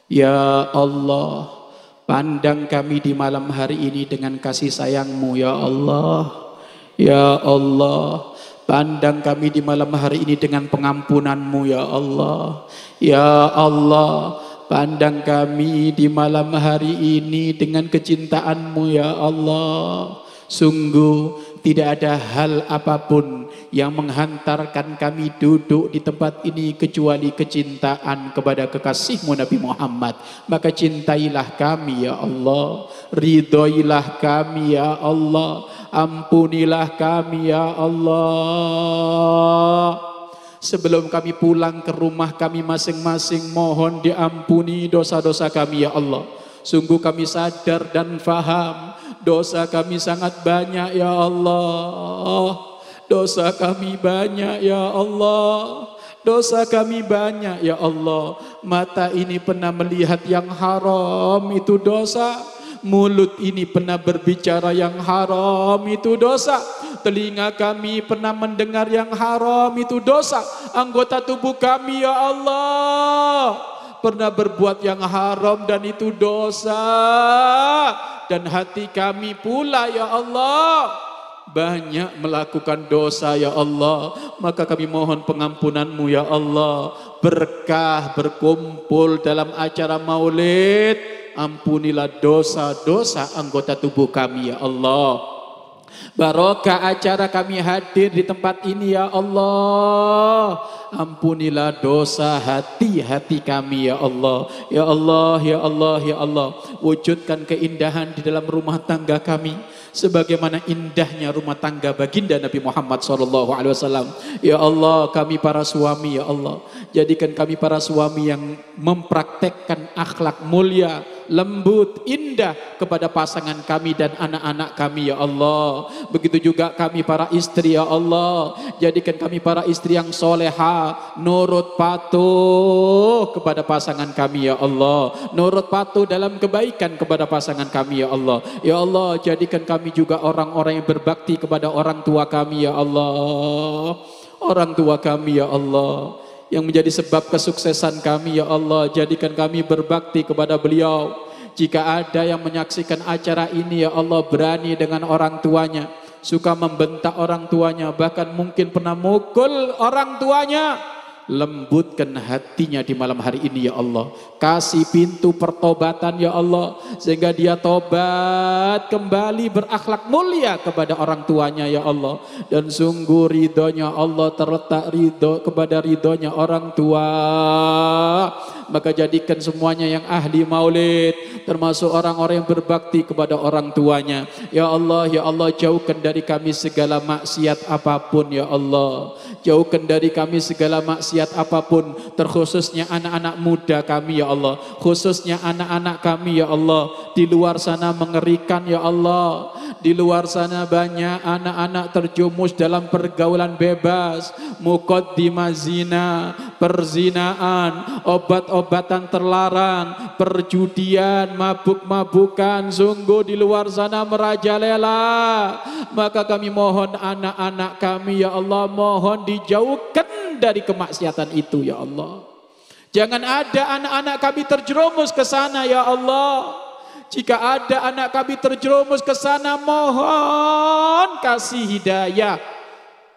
Ya Allah, pandang kami di malam hari ini dengan kasih sayang-Mu ya Allah. Ya Allah, pandang kami di malam hari ini dengan pengampunan-Mu ya Allah. Ya Allah, pandang kami di malam hari ini dengan kecintaan-Mu ya Allah. Sungguh tidak ada hal apapun yang menghantarkan kami duduk di tempat ini kecuali kecintaan kepada kekasih-Mu Nabi Muhammad. Maka cintailah kami ya Allah, ridhoilah kami ya Allah, ampunilah kami ya Allah. Sebelum kami pulang ke rumah kami masing-masing, mohon diampuni dosa-dosa kami ya Allah. Sungguh kami sadar dan faham dosa kami sangat banyak ya Allah. Dosa kami banyak ya Allah. Dosa kami banyak ya Allah. Mata ini pernah melihat yang haram, itu dosa. Mulut ini pernah berbicara yang haram, itu dosa. Telinga kami pernah mendengar yang haram, itu dosa. Anggota tubuh kami ya Allah pernah berbuat yang haram dan itu dosa. Dan hati kami pula ya Allah banyak melakukan dosa ya Allah. Maka kami mohon pengampunan-Mu ya Allah. Berkah berkumpul dalam acara maulid, ampunilah dosa-dosa anggota tubuh kami ya Allah. Barokah acara kami hadir di tempat ini ya Allah. Ampunilah dosa hati-hati kami ya Allah. Ya Allah, ya Allah, ya Allah. Wujudkan keindahan di dalam rumah tangga kami sebagaimana indahnya rumah tangga baginda Nabi Muhammad SAW. Ya Allah, kami para suami ya Allah, jadikan kami para suami yang mempraktekkan akhlak mulia, lembut, indah kepada pasangan kami dan anak-anak kami ya Allah. Begitu juga kami para istri ya Allah, jadikan kami para istri yang soleha, nurut patuh kepada pasangan kami ya Allah, nurut patuh dalam kebaikan kepada pasangan kami ya Allah. Ya Allah, jadikan kami juga orang-orang yang berbakti kepada orang tua kami ya Allah. Orang tua kami ya Allah yang menjadi sebab kesuksesan kami ya Allah, jadikan kami berbakti kepada beliau. Jika ada yang menyaksikan acara ini ya Allah berani dengan orang tuanya, suka membentak orang tuanya, bahkan mungkin pernah mukul orang tuanya, lembutkan hatinya di malam hari ini ya Allah. Kasih pintu pertobatan ya Allah, sehingga dia tobat kembali berakhlak mulia kepada orang tuanya ya Allah. Dan sungguh ridhonya Allah terletak kepada ridhonya orang tua. Maka jadikan semuanya yang ahli maulid, termasuk orang-orang yang berbakti kepada orang tuanya. Ya Allah, jauhkan dari kami segala maksiat apapun ya Allah. Jauhkan dari kami segala maksiat apapun, terkhususnya anak-anak muda kami ya Allah, khususnya anak-anak kami ya Allah. Di luar sana mengerikan ya Allah. Di luar sana banyak anak-anak terjumus dalam pergaulan bebas, muqaddimah zina, perzinaan, obat-obatan terlarang, perjudian, mabuk-mabukan, sungguh di luar sana merajalela. Maka kami mohon anak-anak kami ya Allah, mohon dijauhkan dari kemaksiatan itu ya Allah. Jangan ada anak-anak kami terjerumus ke sana ya Allah. Jika ada anak kami terjerumus ke sana, mohon kasih hidayah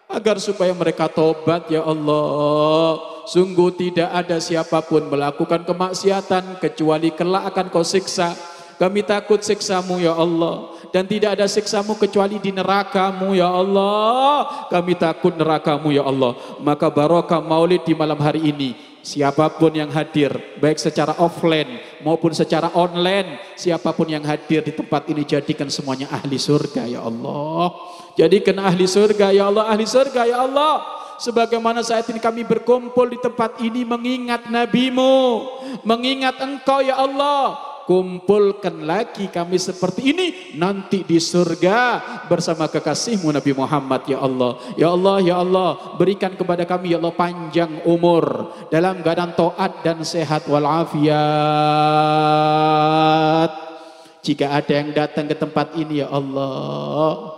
agar supaya mereka tobat ya Allah. Sungguh tidak ada siapapun melakukan kemaksiatan kecuali kelak akan Kau siksa. Kami takut siksa-Mu ya Allah, dan tidak ada siksa-Mu kecuali di neraka-Mu ya Allah. Kami takut neraka-Mu ya Allah. Maka barokah maulid di malam hari ini, siapapun yang hadir, baik secara offline maupun secara online, siapapun yang hadir di tempat ini, jadikan semuanya ahli surga ya Allah. Jadikan ahli surga ya Allah, ahli surga ya Allah. Sebagaimana saat ini kami berkumpul di tempat ini mengingat Nabi-Mu, mengingat Engkau ya Allah. Kumpulkan lagi kami seperti ini nanti di surga bersama kekasih-Mu Nabi Muhammad ya Allah. Ya Allah, ya Allah, berikan kepada kami ya Allah panjang umur dalam keadaan taat dan sehat walafiat. Jika ada yang datang ke tempat ini ya Allah,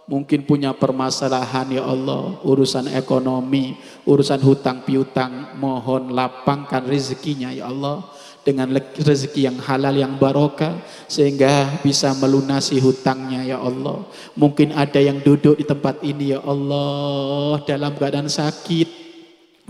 mungkin punya permasalahan ya Allah, urusan ekonomi, urusan hutang piutang, mohon lapangkan rezekinya ya Allah. dengan rezeki yang halal yang barokah sehingga bisa melunasi hutangnya ya Allah. Mungkin ada yang duduk di tempat ini ya Allah dalam keadaan sakit,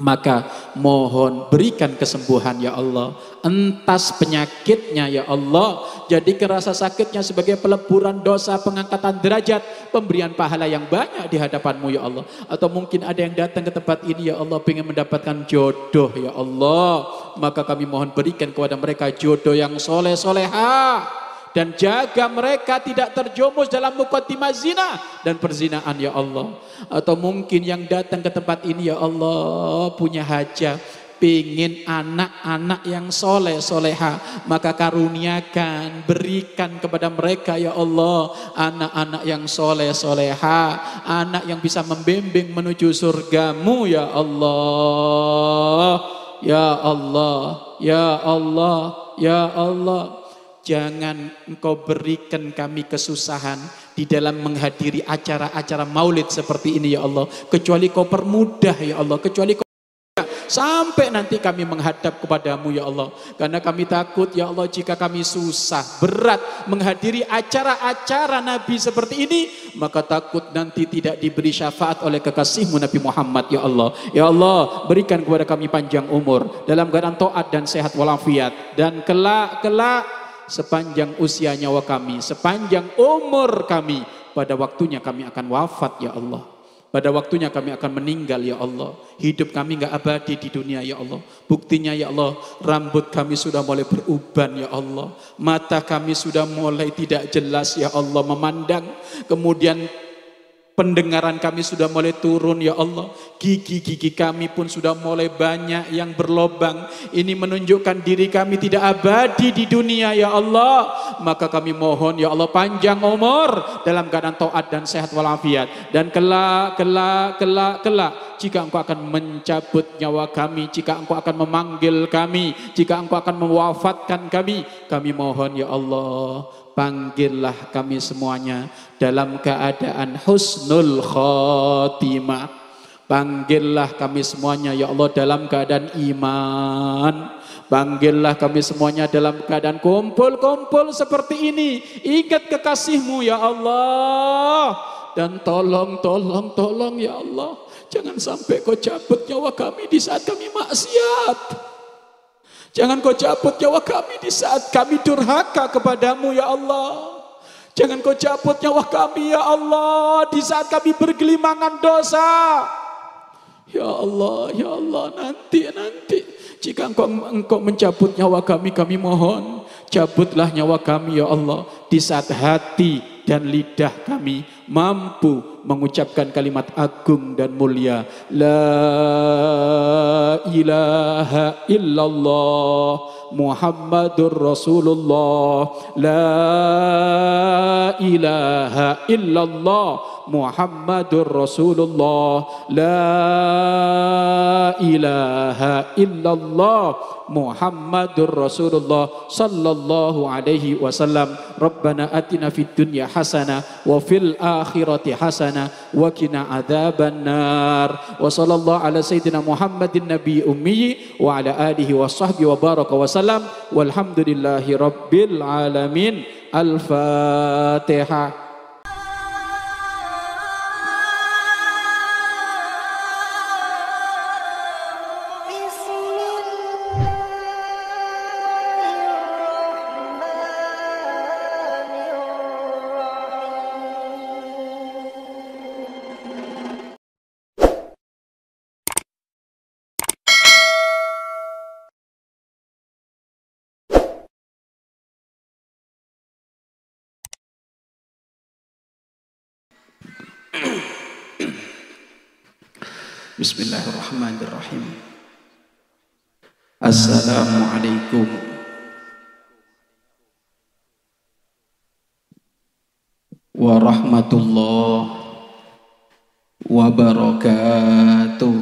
maka mohon berikan kesembuhan ya Allah, entas penyakitnya ya Allah, jadi rasa sakitnya sebagai peleburan dosa, pengangkatan derajat, pemberian pahala yang banyak di hadapanmu ya Allah. Atau mungkin ada yang datang ke tempat ini ya Allah ingin mendapatkan jodoh ya Allah, maka kami mohon berikan kepada mereka jodoh yang soleh soleha, dan jaga mereka tidak terjumus dalam muqaddimah zina dan perzinaan ya Allah. Atau mungkin yang datang ke tempat ini ya Allah punya hajat, pingin anak-anak yang soleh soleha, maka karuniakan, berikan kepada mereka ya Allah anak-anak yang soleh soleha, anak yang bisa membimbing menuju surgamu ya Allah. Ya Allah, ya Allah, ya Allah. Jangan engkau berikan kami kesusahan di dalam menghadiri acara-acara maulid seperti ini ya Allah, kecuali kau permudah ya Allah, kecuali kau sampai nanti kami menghadap kepadamu ya Allah. Karena kami takut ya Allah jika kami susah, berat menghadiri acara-acara Nabi seperti ini, maka takut nanti tidak diberi syafaat oleh kekasihmu Nabi Muhammad ya Allah. Ya Allah berikan kepada kami panjang umur dalam keadaan taat dan sehat walafiat, dan kelak sepanjang usia nyawa kami, sepanjang umur kami, pada waktunya kami akan wafat ya Allah. Pada waktunya kami akan meninggal ya Allah. Hidup kami enggak abadi di dunia ya Allah. Buktinya ya Allah, rambut kami sudah mulai beruban ya Allah. Mata kami sudah mulai tidak jelas ya Allah memandang. Kemudian pendengaran kami sudah mulai turun ya Allah. Gigi-gigi kami pun sudah mulai banyak yang berlobang. Ini menunjukkan diri kami tidak abadi di dunia ya Allah. Maka kami mohon ya Allah panjang umur dalam keadaan taat dan sehat walafiat. Dan kelak jika engkau akan mencabut nyawa kami, jika engkau akan memanggil kami, jika engkau akan mewafatkan kami mohon ya Allah, panggillah kami semuanya dalam keadaan husnul khotimah. Panggillah kami semuanya ya Allah dalam keadaan iman. Panggillah kami semuanya dalam keadaan kumpul-kumpul seperti ini. Ingat kekasihmu ya Allah. Dan tolong ya Allah, jangan sampai kau cabut nyawa kami di saat kami maksiat. Jangan kau cabut nyawa kami di saat kami durhaka kepadamu ya Allah. Jangan kau cabut nyawa kami ya Allah di saat kami bergelimangan dosa. Ya Allah, nanti jika engkau mencabut nyawa kami mohon cabutlah nyawa kami ya Allah di saat hati dan lidah kami mampu mengucapkan kalimat agung dan mulia, la ilaha illallah Muhammadur Rasulullah, la ilaha illallah Muhammadur Rasulullah, la ilaha illallah Muhammadur Rasulullah sallallahu alaihi wasallam. Rabbana atina fid dunya hasanah wa fil akhirati hasanah wa qina adzaban nar. Wa sallallahu ala sayyidina Muhammadin nabi ummi wa ala alihi wa sahbihi wa baraka wa sallam. Walhamdulillahi rabbil alamin. Al-Fatihah. Bismillahirrahmanirrahim. Assalamualaikum warahmatullahi wabarakatuh.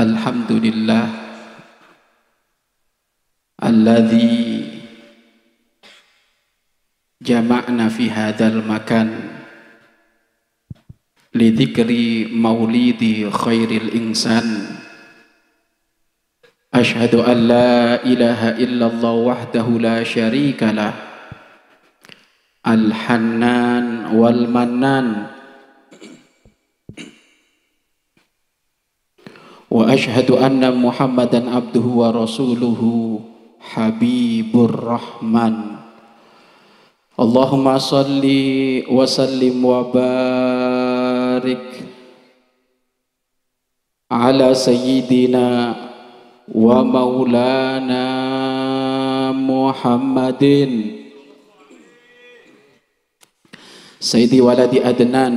Alhamdulillah alladzi jama'na fi hadzal makan لذكر مولد خير الإنسان أشهد أن لا إله إلا الله وحده لا شريك له الحنان والمنان وأشهد أن محمدا عبده ورسوله حبيب الرحمن اللهم صل وسلم وبارك على سيدنا ومولانا محمد سيد ولد أدنان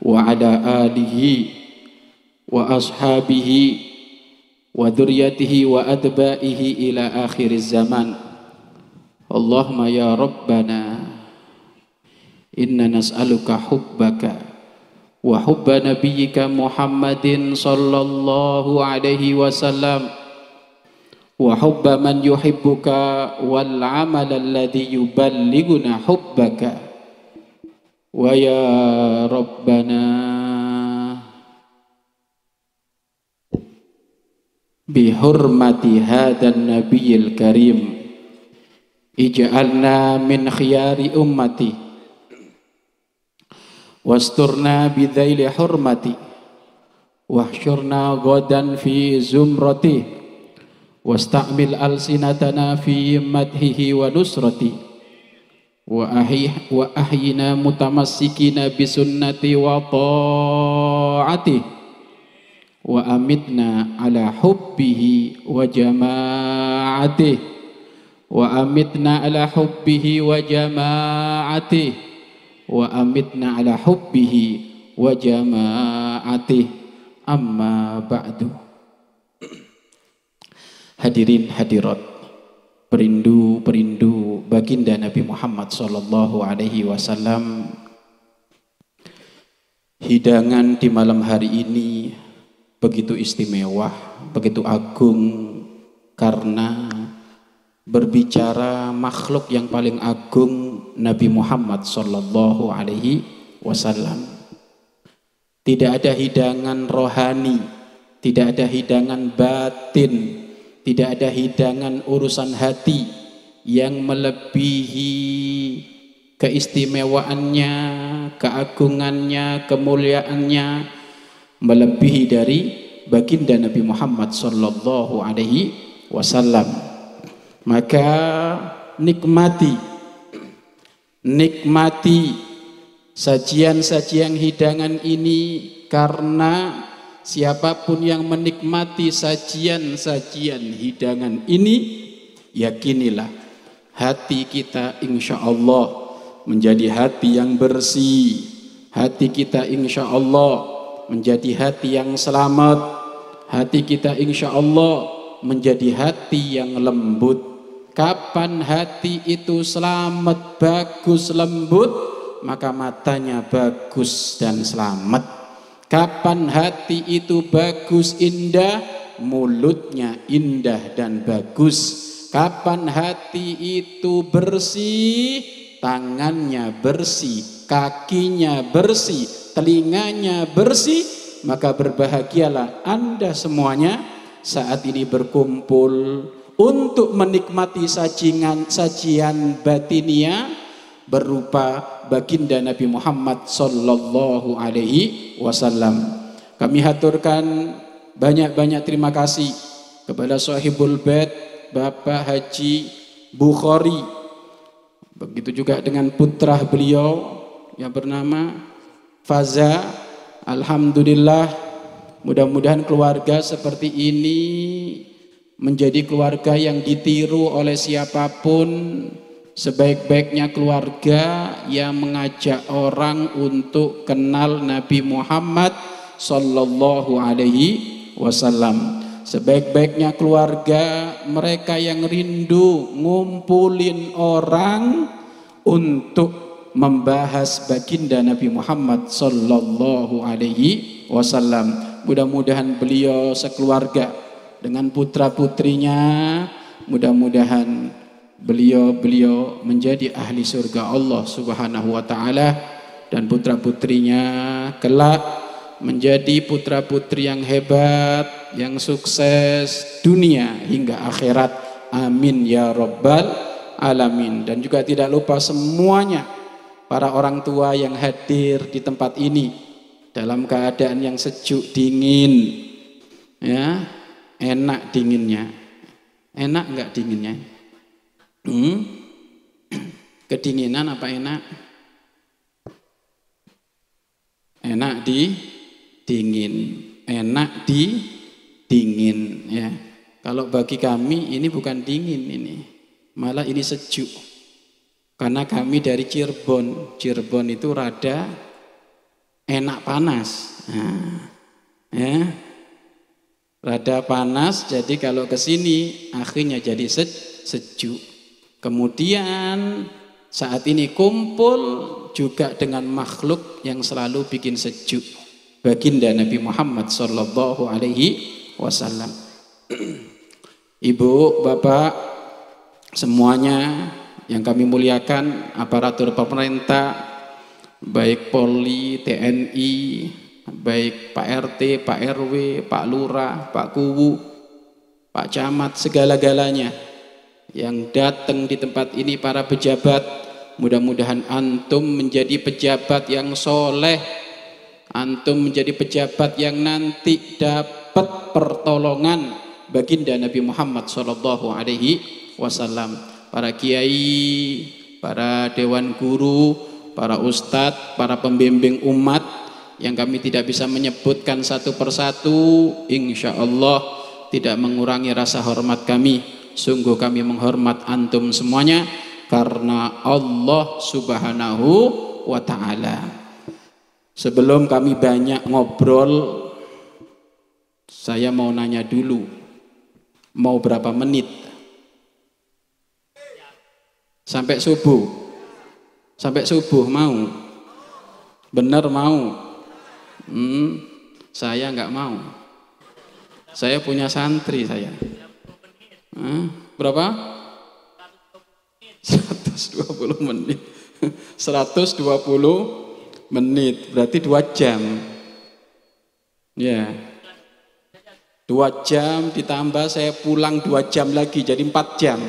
وعلى آله وأصحابه وذريته وأتباعه إلى آخر الزمان اللهم يا ربنا إنا نسألك حبك وحب نبيك محمد صلى الله عليه وسلم وحب من يحبك والعمل الذي يبلغنا حبك ويا ربنا بحرمة هذا النبي الكريم اجعلنا من خيار أمتي واسترنا بذيل حرمتي واحشرنا غدا في زمرته واستعمل ألسنتنا في مدحه ونصرته وأحينا متمسكين بسنته وطاعته وأمتنا على حبه وجماعته وأمتنا على حبه وجماعته وأمتنا على حبه وجماعته أما بعد. Hadirin hadirat, perindu-perindu baginda Nabi Muhammad sallallahu alaihi wasallam, hidangan di malam hari ini begitu istimewa, begitu agung karena berbicara makhluk yang paling agung, Nabi Muhammad sallallahu alaihi wasallam. Tidak ada hidangan rohani, tidak ada hidangan batin, tidak ada hidangan urusan hati yang melebihi keistimewaannya, keagungannya, kemuliaannya, melebihi dari baginda Nabi Muhammad sallallahu alaihi wasallam. Maka nikmati sajian-sajian hidangan ini, karena siapapun yang menikmati sajian-sajian hidangan ini, yakinilah hati kita insya Allah menjadi hati yang bersih, hati kita insya Allah menjadi hati yang selamat, hati kita insya Allah menjadi hati yang lembut. Kapan hati itu selamat, bagus, lembut, maka matanya bagus dan selamat. Kapan hati itu bagus, indah, mulutnya indah dan bagus. Kapan hati itu bersih, tangannya bersih, kakinya bersih, telinganya bersih, maka berbahagialah Anda semuanya saat ini berkumpul untuk menikmati sajian batinia berupa baginda Nabi Muhammad sallallahu alaihi wasallam. Kami haturkan banyak-banyak terima kasih kepada Sahibul Bait Bapak Haji Bukhari, begitu juga dengan putra beliau yang bernama Faza. Alhamdulillah, mudah-mudahan keluarga seperti ini menjadi keluarga yang ditiru oleh siapapun. Sebaik-baiknya keluarga yang mengajak orang untuk kenal Nabi Muhammad sallallahu alaihi wasallam. Sebaik-baiknya keluarga mereka yang rindu ngumpulin orang untuk membahas baginda Nabi Muhammad sallallahu alaihi wasallam. Mudah-mudahan beliau sekeluarga dengan putra-putrinya, mudah-mudahan beliau menjadi ahli surga Allah Subhanahu wa taala dan putra-putrinya kelak menjadi putra-putri yang hebat, yang sukses dunia hingga akhirat. Amin ya rabbal alamin. Dan juga tidak lupa semuanya para orang tua yang hadir di tempat ini dalam keadaan yang sejuk dingin, ya, enak dinginnya. Enak enggak dinginnya? Kedinginan apa enak? Enak di dingin, enak di dingin, ya. Kalau bagi kami ini bukan dingin ini, malah ini sejuk. Karena kami dari Cirebon. Cirebon itu rada enak panas. Nah, ya. Rada panas, jadi kalau ke sini akhirnya jadi sejuk. Kemudian saat ini kumpul juga dengan makhluk yang selalu bikin sejuk, baginda Nabi Muhammad sallallahu alaihi wasallam. Ibu, bapak, semuanya yang kami muliakan, aparatur pemerintah, baik Polri, TNI, baik Pak RT, Pak RW, Pak Lurah, Pak Kuwu, Pak Camat, segala-galanya yang datang di tempat ini, para pejabat, mudah-mudahan antum menjadi pejabat yang soleh, antum menjadi pejabat yang nanti dapat pertolongan baginda Nabi Muhammad sallallahu alaihi wasallam. Para kiai, para dewan guru, para ustadz, para pembimbing umat yang kami tidak bisa menyebutkan satu persatu, insya Allah tidak mengurangi rasa hormat kami. Sungguh kami menghormat antum semuanya karena Allah subhanahu wa ta'ala. Sebelum kami banyak ngobrol, saya mau nanya dulu, mau berapa menit? Sampai subuh? Sampai subuh mau? Bener mau? Saya nggak mau. Saya punya santri saya. Berapa? 120 menit. 120 menit. Berarti 2 jam. Ya. 2 jam ditambah saya pulang 2 jam lagi jadi 4 jam.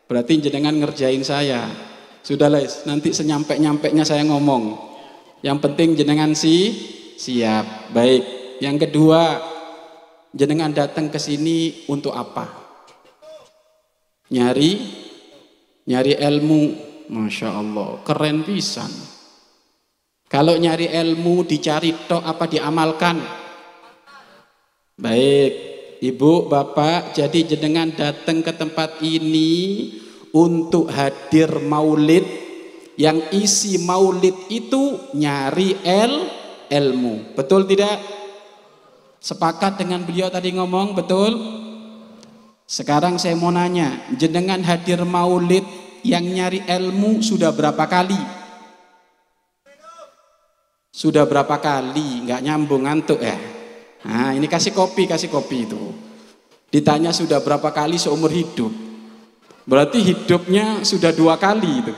Berarti jenengan ngerjain saya. Sudahlah, nanti senyampe-nyampeknya saya ngomong. Yang penting jenengan siap. Baik. Yang kedua, jenengan datang ke sini untuk apa? Nyari ilmu. Masya Allah, keren pisan. Kalau nyari ilmu dicari tok apa diamalkan? Baik. Ibu, bapak, jadi jenengan datang ke tempat ini untuk hadir maulid, yang isi maulid itu nyari ilmu. Betul tidak? Sepakat dengan beliau tadi ngomong, betul? Sekarang saya mau nanya, jenengan hadir maulid yang nyari ilmu sudah berapa kali? Sudah berapa kali? Nggak nyambung, ngantuk ya? Nah, ini kasih kopi itu. Ditanya sudah berapa kali seumur hidup. Berarti hidupnya sudah 2 kali itu.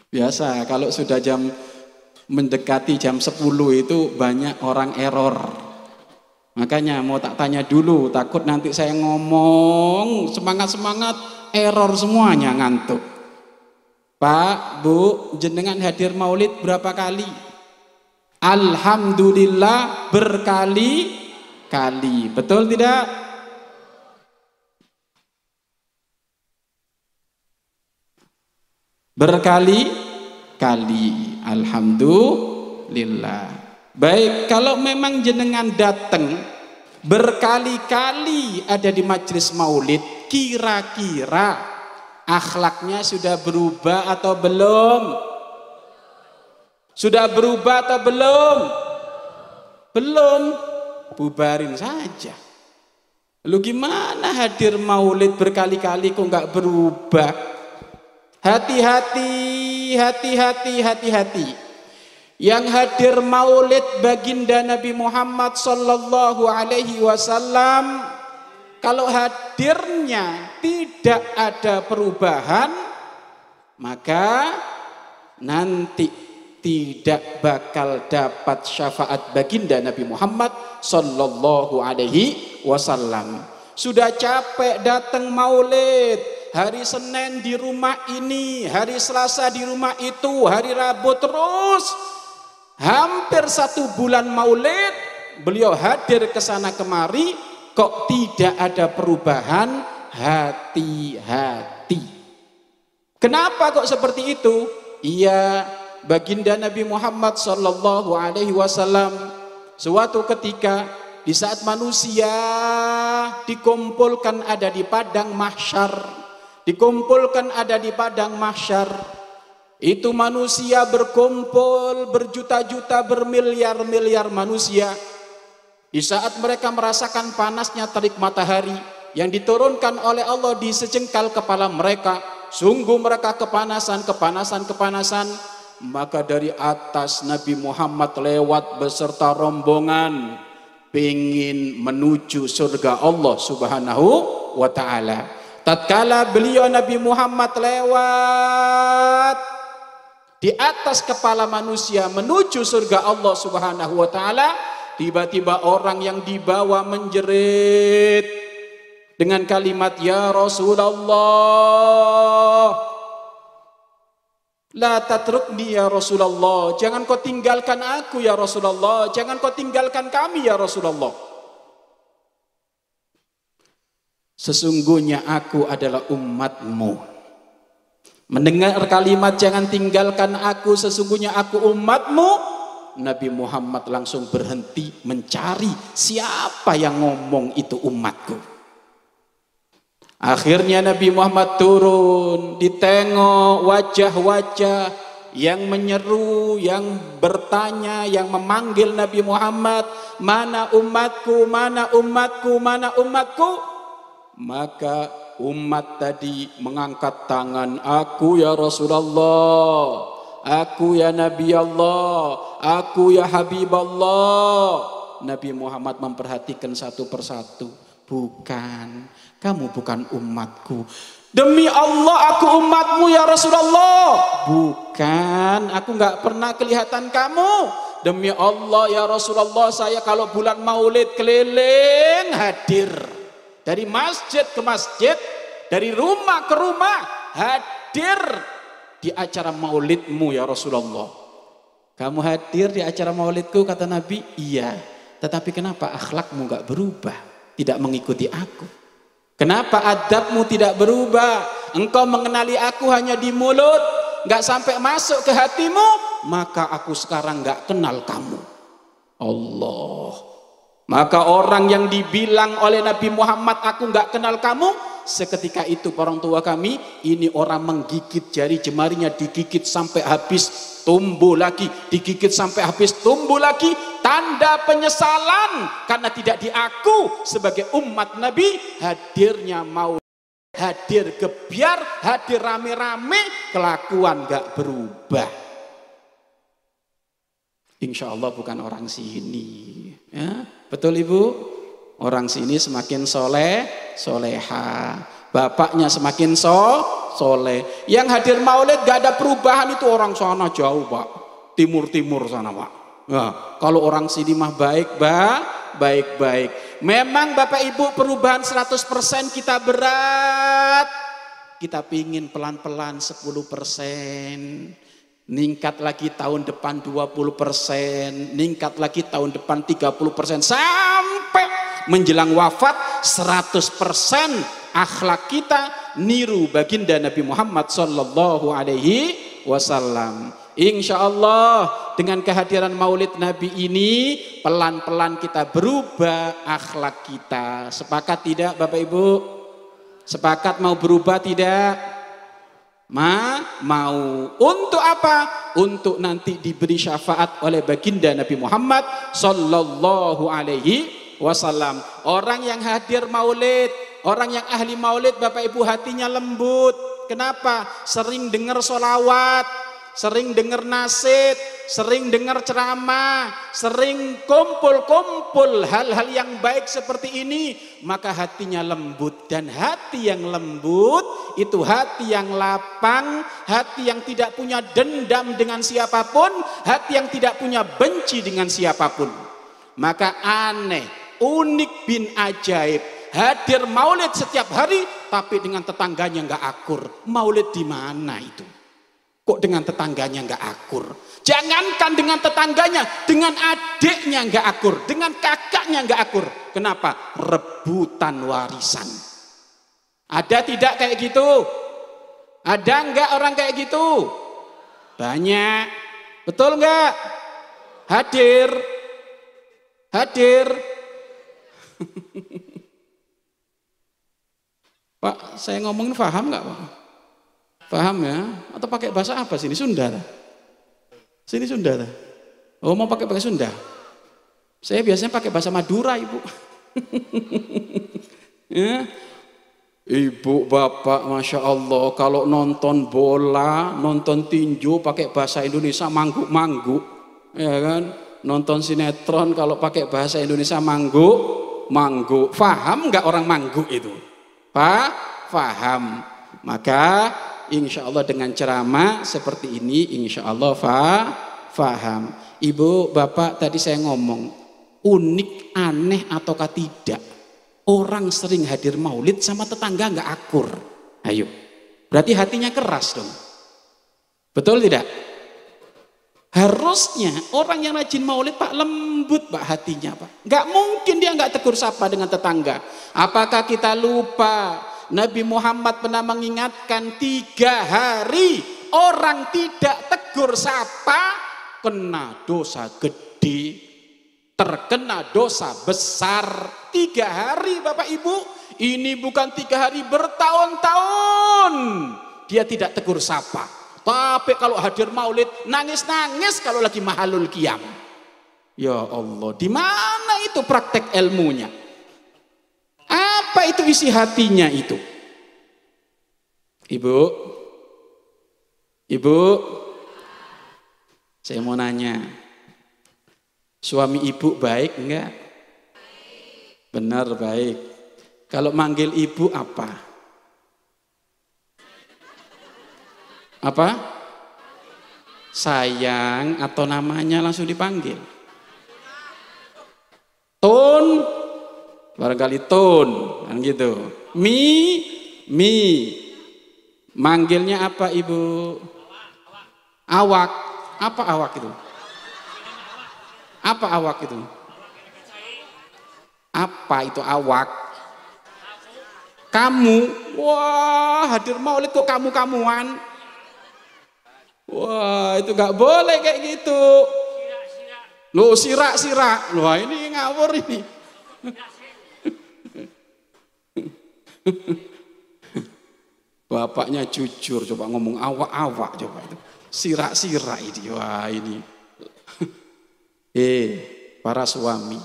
Biasa kalau sudah mendekati jam 10 itu banyak orang error. Makanya mau tak tanya dulu, takut nanti saya ngomong semangat-semangat error semuanya, ngantuk. Pak, Bu, jenengan hadir maulid berapa kali? Alhamdulillah berkali-kali. Betul tidak? Berkali-kali. Alhamdulillah. Baik, kalau memang jenengan datang berkali-kali ada di majelis maulid, kira-kira akhlaknya sudah berubah atau belum? Sudah berubah atau belum? Belum. Bubarin saja. Lu gimana hadir maulid berkali-kali kok nggak berubah? Hati-hati. Yang hadir maulid baginda Nabi Muhammad sallallahu alaihi wasallam, kalau hadirnya tidak ada perubahan, maka nanti tidak bakal dapat syafaat baginda Nabi Muhammad sallallahu alaihi wasallam. Sudah capek datang maulid, hari Senin di rumah ini, hari Selasa di rumah itu, hari Rabu terus. Hampir 1 bulan maulid, beliau hadir ke sana kemari, kok tidak ada perubahan. Hati-hati. Kenapa kok seperti itu? Iya, baginda Nabi Muhammad sallallahu alaihi wasallam suatu ketika di saat manusia dikumpulkan ada di padang mahsyar, dikumpulkan ada di padang mahsyar, itu manusia berkumpul berjuta-juta, bermiliar-miliar manusia. Di saat mereka merasakan panasnya terik matahari yang diturunkan oleh Allah di sejengkal kepala mereka, sungguh mereka kepanasan, maka dari atas Nabi Muhammad lewat beserta rombongan pengen menuju surga Allah Subhanahu wa ta'ala. Tatkala beliau Nabi Muhammad lewat di atas kepala manusia menuju surga Allah Subhanahu wa ta'ala, tiba-tiba orang yang dibawa menjerit dengan kalimat, ya Rasulullah, la tatrukni ya Rasulullah, jangan kau tinggalkan aku ya Rasulullah, jangan kau tinggalkan kami ya Rasulullah. Sesungguhnya aku adalah umatmu. Mendengar kalimat jangan tinggalkan aku, sesungguhnya aku umatmu, Nabi Muhammad langsung berhenti mencari siapa yang ngomong itu umatku. Akhirnya Nabi Muhammad turun, ditengok wajah-wajah yang menyeru, yang bertanya, yang memanggil Nabi Muhammad, mana umatku, mana umatku, mana umatku. Maka umat tadi mengangkat tangan, aku ya Rasulullah, aku ya Nabi Allah, aku ya Habib Allah. Nabi Muhammad memperhatikan satu persatu, bukan, kamu bukan umatku. Demi Allah aku umatmu ya Rasulullah. Bukan, aku nggak pernah kelihatan kamu. Demi Allah ya Rasulullah, saya kalau bulan maulid keliling hadir. Dari masjid ke masjid, dari rumah ke rumah, hadir di acara maulidmu ya Rasulullah. Kamu hadir di acara maulidku, kata Nabi, iya. Tetapi kenapa akhlakmu nggak berubah, tidak mengikuti aku? Kenapa adabmu tidak berubah? Engkau mengenali aku hanya di mulut, nggak sampai masuk ke hatimu, maka aku sekarang nggak kenal kamu. Allah. Maka orang yang dibilang oleh Nabi Muhammad, aku nggak kenal kamu, seketika itu orang tua kami, ini orang menggigit jari jemarinya, digigit sampai habis, tumbuh lagi, digigit sampai habis, tumbuh lagi, tanda penyesalan karena tidak diaku sebagai umat Nabi. Hadirnya mau hadir gebiar, hadir rame-rame, kelakuan gak berubah. Insya Allah bukan orang sini, ya, betul Ibu? Orang sini semakin soleh, soleha, bapaknya semakin soleh. Yang hadir maulid gak ada perubahan itu orang sana jauh Pak, timur-timur sana Pak. Nah, kalau orang sini mah baik-baik. Memang Bapak Ibu perubahan 100% kita berat. Kita pingin pelan-pelan 10%. Ningkat lagi tahun depan 20%. Ningkat lagi tahun depan 30%. Sampai menjelang wafat 100% akhlak kita niru baginda Nabi Muhammad sallallahu alaihi wasallam. Insya Allah dengan kehadiran maulid Nabi ini pelan-pelan kita berubah akhlak kita. Sepakat tidak Bapak Ibu? Sepakat mau berubah tidak? Mau. Untuk apa? Untuk nanti diberi syafaat oleh baginda Nabi Muhammad sallallahu alaihi wasallam. Orang yang hadir maulid, orang yang ahli maulid Bapak Ibu hatinya lembut. Kenapa? Sering dengar sholawat, sering dengar nasyid, sering dengar ceramah, sering kumpul-kumpul hal-hal yang baik seperti ini, maka hatinya lembut. Dan hati yang lembut itu hati yang lapang, hati yang tidak punya dendam dengan siapapun, hati yang tidak punya benci dengan siapapun. Maka aneh, unik bin ajaib, hadir maulid setiap hari tapi dengan tetangganya nggak akur. Maulid di mana itu? Kok dengan tetangganya nggak akur? Jangankan dengan tetangganya, dengan adiknya nggak akur, dengan kakaknya nggak akur. Kenapa? Rebutan warisan. Ada tidak kayak gitu? Ada nggak orang kayak gitu? Banyak. Betul nggak? Hadir. Hadir. Pak, saya ngomongin paham nggak Pak? Paham ya? Atau pakai bahasa apa sini? Sunda? Sini Sunda? Oh, mau pakai Sunda? Saya biasanya pakai bahasa Madura, Ibu. Ya. Ibu, bapak, masya Allah, kalau nonton bola, nonton tinju pakai bahasa Indonesia mangguk-mangguk, ya kan? Nonton sinetron kalau pakai bahasa Indonesia mangguk. Faham nggak orang mangguk itu? Pak, faham. Maka insya Allah dengan ceramah seperti ini insya Allah faham. Ibu, bapak, tadi saya ngomong unik, aneh ataukah tidak orang sering hadir maulid sama tetangga nggak akur? Ayo, berarti hatinya keras dong. Betul tidak? Harusnya orang yang rajin maulid Pak lembut Pak hatinya Pak. Nggak mungkin dia nggak tegur sapa dengan tetangga. Apakah kita lupa Nabi Muhammad pernah mengingatkan 3 hari orang tidak tegur sapa kena dosa gede, terkena dosa besar. 3 hari Bapak Ibu, ini bukan 3 hari, bertahun-tahun dia tidak tegur sapa. Tapi kalau hadir maulid nangis-nangis kalau lagi mahalul qiyam. Ya Allah, di mana itu praktek ilmunya? Apa itu isi hatinya itu? Ibu, saya mau nanya, suami ibu baik enggak? Benar baik. Kalau manggil ibu apa? Apa? Sayang atau namanya langsung dipanggil? Tun, barangkali Tun, kan gitu. Mi, manggilnya apa ibu? Awak. Apa awak itu? Apa awak itu? Apa itu awak? Kamu. Wah, hadir maulid kok kamu-kamuan. Wah, itu nggak boleh kayak gitu. Loh, sirak. Loh, ini ngawur ini. Bapaknya jujur, coba ngomong awak-awak coba itu. Sirak ini. Wah, ini. Para suami,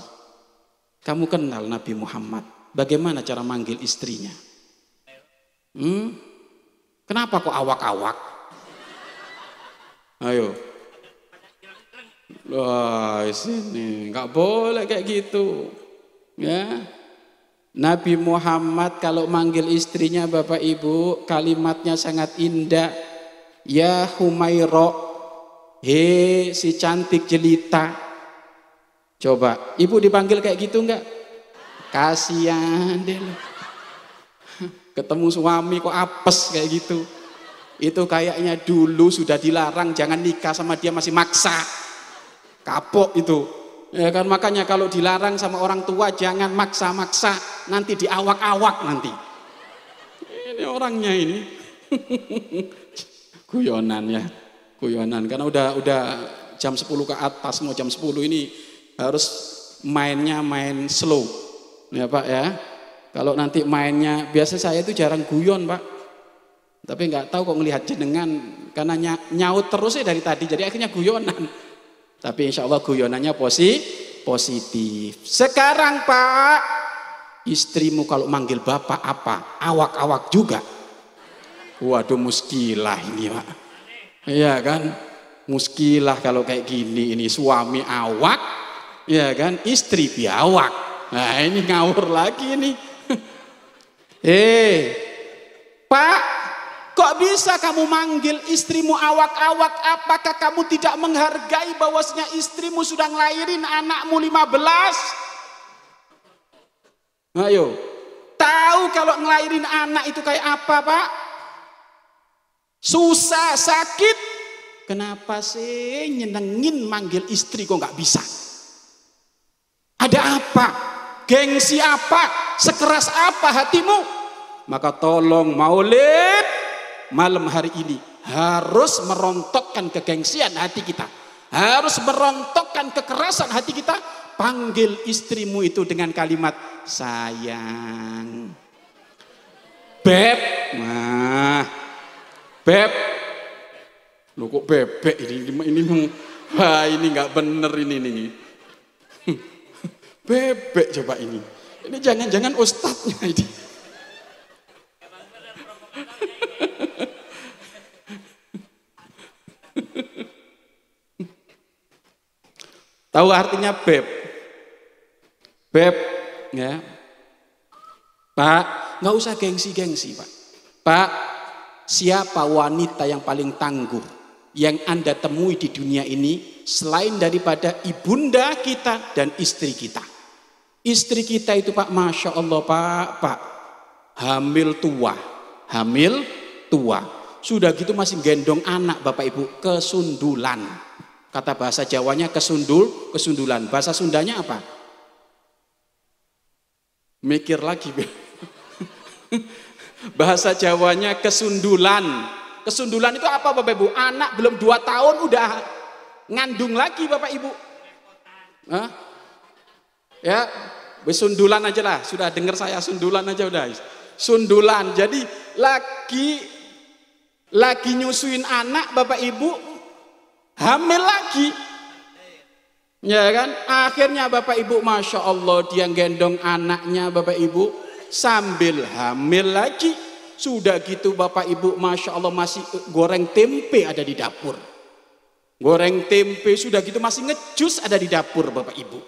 kamu kenal Nabi Muhammad? Bagaimana cara manggil istrinya? Kenapa kok awak-awak? Ayo. Wah, sini nggak boleh kayak gitu. Ya. Nabi Muhammad kalau manggil istrinya Bapak Ibu, kalimatnya sangat indah. Ya Humairo, he si cantik jelita. Coba, ibu dipanggil kayak gitu enggak? Kasihan deh. Ketemu suami kok apes kayak gitu. Itu kayaknya dulu sudah dilarang jangan nikah sama dia masih maksa. Kapok itu. Ya kan, makanya kalau dilarang sama orang tua jangan maksa-maksa, nanti diawak-awak nanti. Ini orangnya ini. Guyonan ya. Guyonan karena udah jam 10 ke atas, mau jam 10 ini harus mainnya main slow. Ya Pak ya. Kalau nanti mainnya, biasa saya itu jarang guyon Pak. Tapi nggak tahu kok ngelihat jenengan karena nyaut terus ya dari tadi, jadi akhirnya guyonan. Tapi insya Allah guyonannya positif. Sekarang Pak, istrimu kalau manggil bapak apa? Awak-awak juga. Waduh, muskilah ini Pak. Iya kan? Muskilah kalau kayak gini, ini suami awak, ya kan, istri biawak. Nah ini ngawur lagi ini. Pak, kok bisa kamu manggil istrimu awak-awak? Apakah kamu tidak menghargai bahwasanya istrimu sudah ngelahirin anakmu 15? Ayo, tahu kalau ngelahirin anak itu kayak apa, Pak? Susah, sakit. Kenapa sih nyenengin manggil istri kok nggak bisa? Ada apa? Gengsi apa? Sekeras apa hatimu? Maka tolong Maulid malam hari ini harus merontokkan kegengsian hati kita, harus merontokkan kekerasan hati kita. Panggil istrimu itu dengan kalimat sayang, beb. Nah, beb. Loh kok bebek ini ini nggak bener ini. Bebek coba ini jangan-jangan ustadznya ini. Tahu artinya beb? Beb, ya. Pak, nggak usah gengsi-gengsi, Pak. Pak, siapa wanita yang paling tangguh yang Anda temui di dunia ini selain daripada ibunda kita dan istri kita? Istri kita itu, Pak, Masya Allah, Pak, hamil tua, sudah gitu masih gendong anak, Bapak Ibu, kesundulan. Kata bahasa Jawanya kesundulan. Bahasa Sundanya apa? Mikir lagi. Bahasa Jawanya kesundulan. Kesundulan itu apa, Bapak Ibu? Anak belum 2 tahun udah ngandung lagi, Bapak Ibu. Hah? Ya, sundulan aja lah. Sudah dengar saya, sundulan aja udah. Sundulan. Jadi lagi nyusuin anak, Bapak Ibu, hamil lagi. Ya kan? Akhirnya Bapak Ibu, Masya Allah, dia gendong anaknya, Bapak Ibu, sambil hamil lagi. Sudah gitu Bapak Ibu, Masya Allah, masih goreng tempe ada di dapur. Goreng tempe, sudah gitu masih ngejus ada di dapur, Bapak Ibu.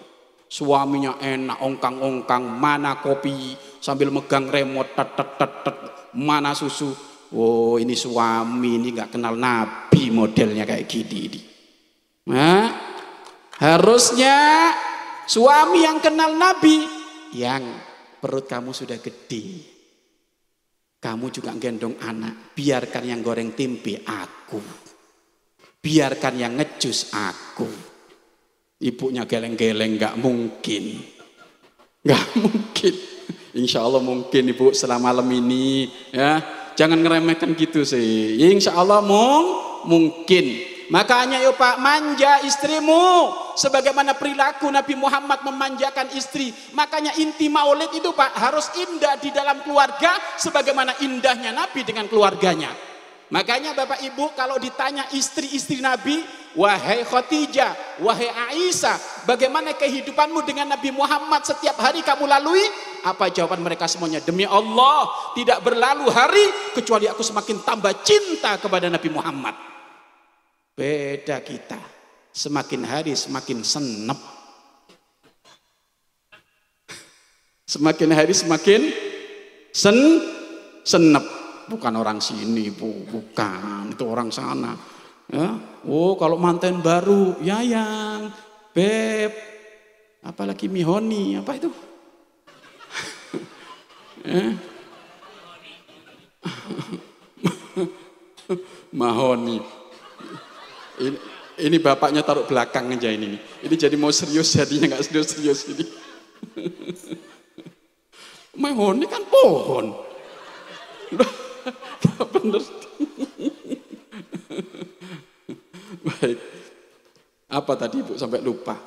Suaminya enak, ongkang-ongkang, mana kopi, sambil megang remote, mana susu. Oh, ini suami, ini gak kenal Nabi modelnya kayak gini. Nah, harusnya suami yang kenal Nabi, yang perut kamu sudah gede, kamu juga gendong anak, biarkan yang goreng tempe aku, biarkan yang ngejus aku. Ibunya geleng-geleng, gak mungkin. Insya Allah mungkin Ibu setelah malam ini, ya jangan ngeremehkan gitu sih. Insya Allah mungkin. Makanya yuk Pak, manja istrimu sebagaimana perilaku Nabi Muhammad memanjakan istri. Makanya inti maulid itu Pak harus indah di dalam keluarga sebagaimana indahnya Nabi dengan keluarganya. Makanya Bapak Ibu kalau ditanya istri-istri Nabi, wahai Khadijah, wahai Aisyah, bagaimana kehidupanmu dengan Nabi Muhammad setiap hari kamu lalui? Apa jawaban mereka semuanya? Demi Allah, tidak berlalu hari kecuali aku semakin tambah cinta kepada Nabi Muhammad. Beda kita, semakin hari semakin senep. Semakin hari semakin senep. Bukan orang sini, Bu, bukan, itu orang sana. Ya. Oh, kalau manten baru, Yayang, Beb, apalagi Mihoni, apa itu? Mahoni. Ini bapaknya taruh belakang aja ini. Ini jadi mau serius jadinya nggak serius ini. Mahoni kan pohon. Bener. Baik. Apa tadi Ibu sampai lupa?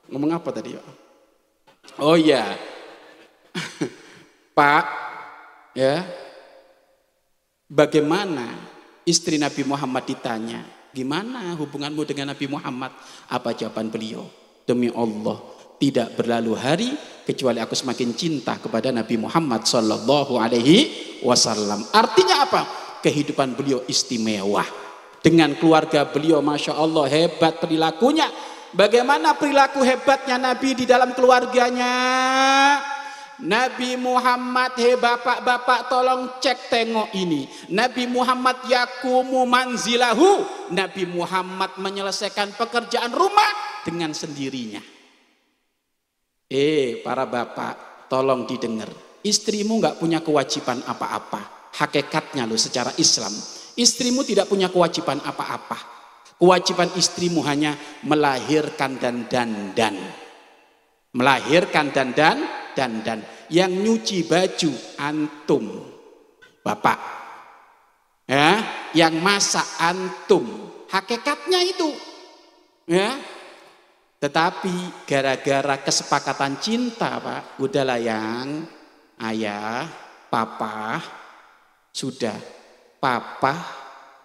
Ngomong apa tadi Pak? Oh iya. Pak, ya. Bagaimana istri Nabi Muhammad ditanya, gimana hubunganmu dengan Nabi Muhammad? Apa jawaban beliau? Demi Allah, tidak berlalu hari kecuali aku semakin cinta kepada Nabi Muhammad sallallahu alaihi wasallam. Artinya apa? Kehidupan beliau istimewa. dengan keluarga beliau. Masya Allah, hebat perilakunya. Bagaimana perilaku hebatnya Nabi di dalam keluarganya? Nabi Muhammad, bapak-bapak tolong cek tengok ini. Nabi Muhammad yakumu manzilahu. Nabi Muhammad menyelesaikan pekerjaan rumah dengan sendirinya. Para bapak tolong didengar. Istrimu nggak punya kewajiban apa-apa. Hakikatnya loh secara Islam. Istrimu tidak punya kewajiban apa-apa. Kewajiban istrimu hanya melahirkan dan dandan. Melahirkan dan dandan. Yang nyuci baju antum, bapak. Ya, yang masak antum. Hakikatnya itu. Ya. Tetapi gara-gara kesepakatan cinta, Pak, udahlah yang ayah, papa, sudah. Papa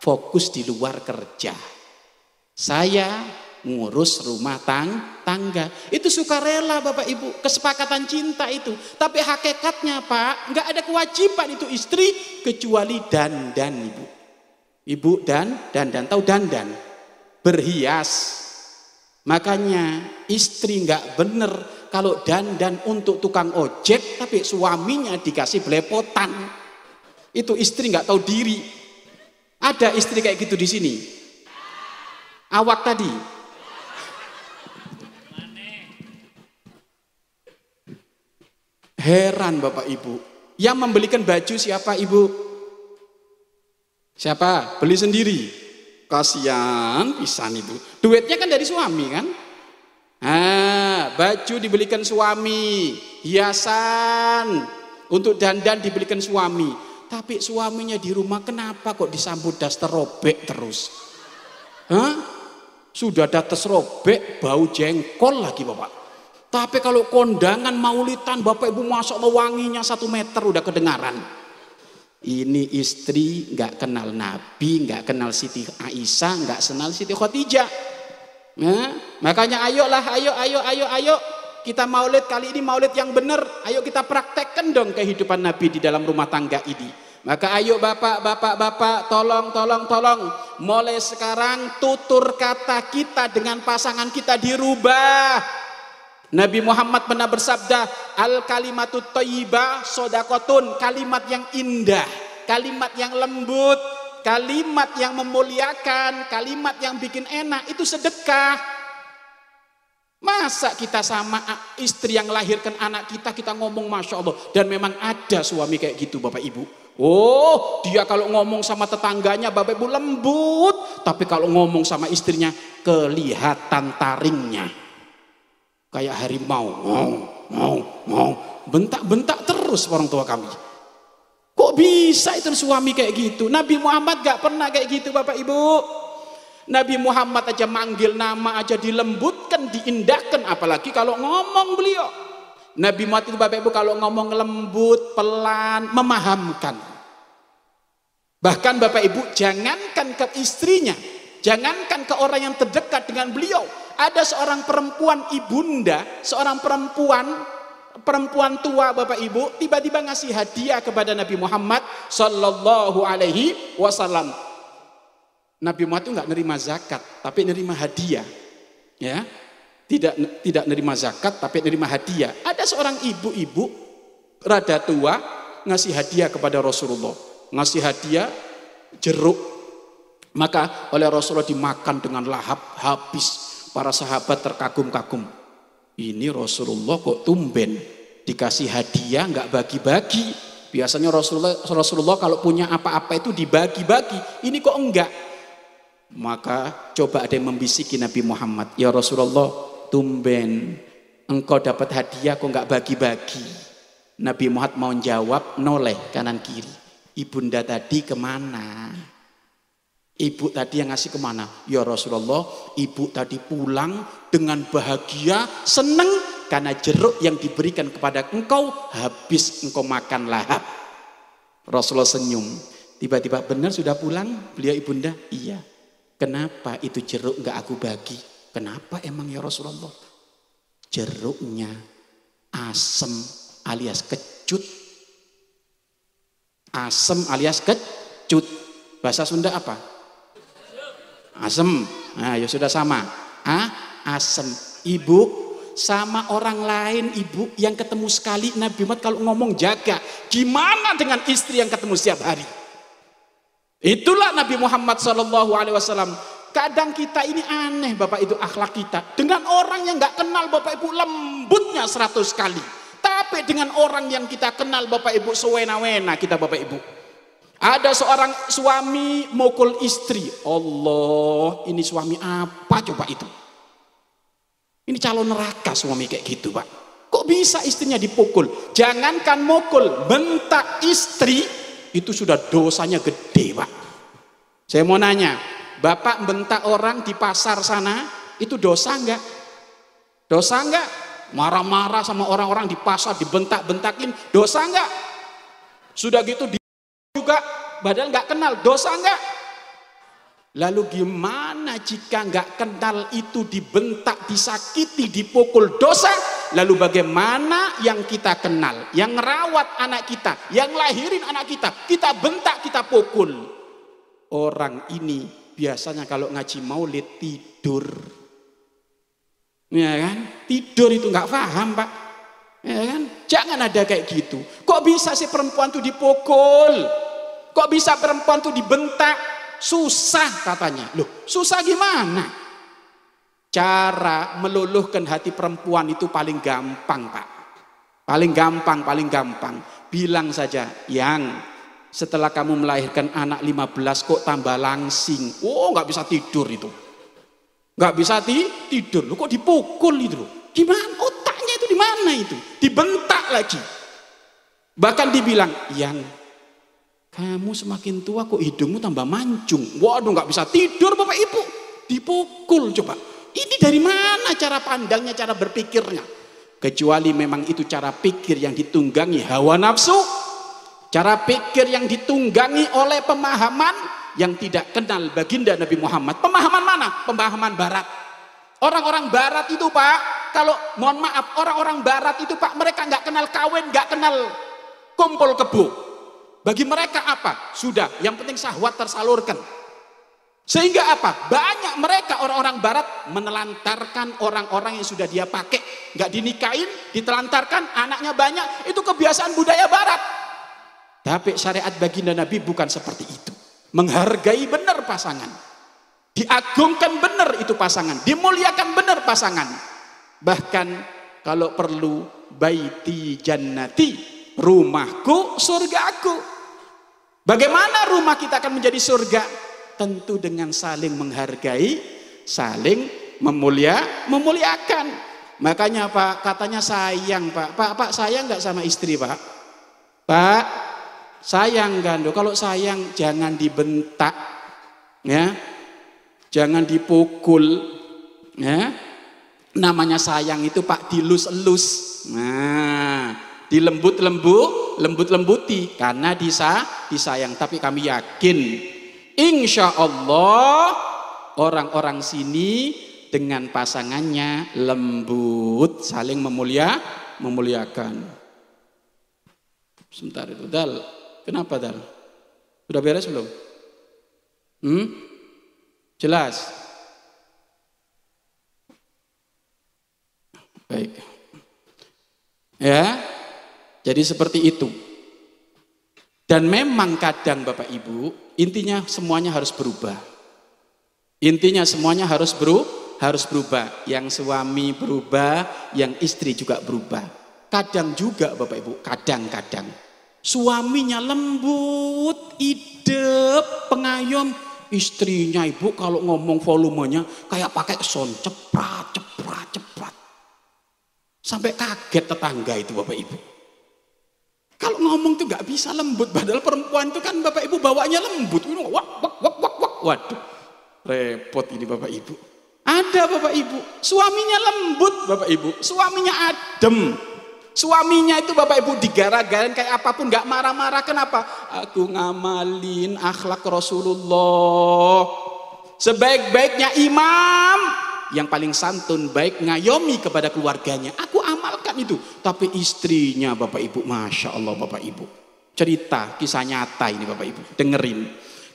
fokus di luar kerja. Saya ngurus rumah tangga. Itu sukarela Bapak Ibu, kesepakatan cinta itu. Tapi hakikatnya Pak, nggak ada kewajiban itu istri kecuali dandan Ibu. Ibu dandan, tahu dandan? Berhias. Makanya istri nggak bener kalau dandan untuk tukang ojek tapi suaminya dikasih belepotan. Itu istri nggak tahu diri. Ada istri kayak gitu di sini. Awak tadi. Heran Bapak Ibu. Yang membelikan baju siapa Ibu? Siapa? Beli sendiri. Kasihan pisan itu. Duitnya kan dari suami kan? Baju dibelikan suami, hiasan untuk dandan dibelikan suami. Tapi suaminya di rumah kenapa kok disambut daster robek terus? Sudah daster robek, bau jengkol lagi Bapak. Tapi kalau kondangan maulidan Bapak Ibu masuk wanginya 1 meter udah kedengaran. Ini istri nggak kenal Nabi, nggak kenal Siti Aisyah, nggak kenal Siti Khadijah. Makanya ayolah, ayo kita maulid kali ini maulid yang benar. Ayo kita praktekkan dong kehidupan Nabi di dalam rumah tangga ini. Maka ayo bapak, tolong. Mulai sekarang tutur kata kita dengan pasangan kita dirubah. Nabi Muhammad pernah bersabda, al kalimatut thayyibah shadaqatun, kalimat yang indah, kalimat yang lembut, kalimat yang memuliakan, kalimat yang bikin enak itu sedekah. Masa kita sama istri yang lahirkan anak kita ngomong Masya Allah. Dan memang ada suami kayak gitu Bapak Ibu. Dia kalau ngomong sama tetangganya Bapak Ibu lembut, tapi kalau ngomong sama istrinya kelihatan taringnya. Kayak harimau, mau, bentak terus orang tua kami. Kok bisa itu suami kayak gitu? Nabi Muhammad gak pernah kayak gitu Bapak Ibu. Nabi Muhammad aja manggil nama aja dilembutkan, diindahkan, apalagi kalau ngomong beliau. Nabi Muhammad itu Bapak Ibu kalau ngomong lembut, pelan, memahamkan. Bahkan Bapak Ibu jangankan ke istrinya, jangankan ke orang yang terdekat dengan beliau. Ada seorang perempuan ibunda, seorang perempuan tua Bapak Ibu, tiba-tiba ngasih hadiah kepada Nabi Muhammad Sallallahu Alaihi Wasallam. Nabi Muhammad itu nggak nerima zakat, tapi nerima hadiah, ya, tidak nerima zakat, tapi nerima hadiah. Ada seorang ibu-ibu rada tua ngasih hadiah kepada Rasulullah, ngasih hadiah jeruk, maka oleh Rasulullah dimakan dengan lahap habis. Para sahabat terkagum-kagum. Ini Rasulullah kok tumben dikasih hadiah nggak bagi-bagi. Biasanya Rasulullah kalau punya apa-apa itu dibagi-bagi. Ini kok enggak? Maka coba ada yang membisiki Nabi Muhammad. Ya Rasulullah, tumben engkau dapat hadiah kok nggak bagi-bagi. Nabi Muhammad mau jawab noleh kanan kiri. Ibunda tadi kemana? Ibu tadi yang ngasih kemana? Ya Rasulullah, ibu tadi pulang dengan bahagia, senang karena jeruk yang diberikan kepada engkau habis engkau makan lahap. Rasulullah senyum. Tiba-tiba benar sudah pulang? Beliau ibunda, iya. Kenapa itu jeruk enggak aku bagi? Kenapa emang ya Rasulullah? Jeruknya asem alias kecut. Asem alias kecut. Bahasa Sunda apa? asem. Nah, ya sudah sama. Asem. Ibu sama orang lain, ibu yang ketemu sekali, Nabi Muhammad kalau ngomong jaga. Gimana dengan istri yang ketemu setiap hari? Itulah Nabi Muhammad SAW. Kadang kita ini aneh Bapak Ibu akhlak kita. Dengan orang yang nggak kenal Bapak Ibu lembutnya 100 kali. Tapi dengan orang yang kita kenal Bapak Ibu sewena-wena kita Bapak Ibu. Ada seorang suami mukul istri. Allah, ini suami apa coba itu? Ini calon neraka suami kayak gitu Pak. Kok bisa istrinya dipukul? Jangankan mukul, bentak istri itu sudah dosanya gede Pak. Saya mau nanya, Bapak bentak orang di pasar sana itu dosa enggak? Dosa enggak? Marah-marah sama orang-orang di pasar dibentak-bentakin, dosa enggak? Sudah gitu juga padahal enggak kenal, dosa enggak? Lalu gimana jika nggak kenal itu dibentak, disakiti, dipukul dosa? Lalu bagaimana yang kita kenal, yang ngerawat anak kita, yang lahirin anak kita bentak, kita pukul. Orang ini biasanya kalau ngaji maulid tidur. Ya kan? Tidur itu nggak paham Pak. Ya kan? Jangan ada kayak gitu. Kok bisa sih perempuan tuh dipukul? Kok bisa perempuan tuh dibentak? Susah katanya. Loh, susah gimana? Cara meluluhkan hati perempuan itu paling gampang Pak. Paling gampang. Bilang saja, yang setelah kamu melahirkan anak 15 kok tambah langsing. Oh, nggak bisa tidur itu. Nggak bisa tidur. Loh, kok dipukul itu loh. Gimana? Otaknya itu di mana itu? Dibentak lagi. Bahkan dibilang, yang kamu semakin tua kok hidungmu tambah mancung. Waduh, nggak bisa tidur Bapak Ibu. Dipukul coba. Ini dari mana cara pandangnya, cara berpikirnya? Kecuali memang itu cara pikir yang ditunggangi hawa nafsu. Cara pikir yang ditunggangi oleh pemahaman yang tidak kenal baginda Nabi Muhammad. Pemahaman mana? Pemahaman barat. Orang-orang barat itu Pak, kalau mohon maaf, orang-orang barat itu Pak, mereka nggak kenal kawin, nggak kenal kumpul kebo. Bagi mereka apa? Sudah, yang penting syahwat tersalurkan. Sehingga apa? Banyak mereka orang-orang barat menelantarkan orang-orang yang sudah dia pakai. Nggak dinikahin, ditelantarkan, anaknya banyak. Itu kebiasaan budaya barat. Tapi syariat baginda Nabi bukan seperti itu. Menghargai benar pasangan. Diagungkan benar itu pasangan. Dimuliakan benar pasangan. Bahkan kalau perlu baiti jannati, rumahku surgaku. Bagaimana rumah kita akan menjadi surga? Tentu dengan saling menghargai, saling memuliakan. Makanya Pak, katanya sayang Pak. Pak sayang nggak sama istri Pak? Pak, sayang kan? Kalau sayang jangan dibentak, ya, jangan dipukul, ya. Namanya sayang itu Pak dilus-elus. Nah, dilembut-lembuti karena disayang. Tapi kami yakin insya Allah orang-orang sini dengan pasangannya lembut, saling memuliakan. Sebentar itu Dal, kenapa Dal? Sudah beres belum? Jelas? Baik. Ya, jadi seperti itu. Dan memang kadang Bapak Ibu, intinya semuanya harus berubah. Intinya semuanya harus berubah. Yang suami berubah, yang istri juga berubah. Kadang juga Bapak Ibu, kadang-kadang suaminya lembut, idep, pengayom. Istrinya Ibu kalau ngomong volumenya kayak pakai sound ceprat. Sampai kaget tetangga itu Bapak Ibu. Kalau ngomong tuh nggak bisa lembut, padahal perempuan itu kan Bapak Ibu bawanya lembut. Waduh, repot ini Bapak Ibu. Ada Bapak Ibu, suaminya lembut Bapak Ibu, suaminya adem. Suaminya itu Bapak Ibu digara-garain kayak apapun, nggak marah-marah. Kenapa? Aku ngamalin akhlak Rasulullah. Sebaik-baiknya imam, yang paling santun, baik, ngayomi kepada keluarganya. Aku amalkan itu. Tapi istrinya Bapak Ibu, Masya Allah Bapak Ibu. Cerita, kisah nyata ini Bapak Ibu. Dengerin.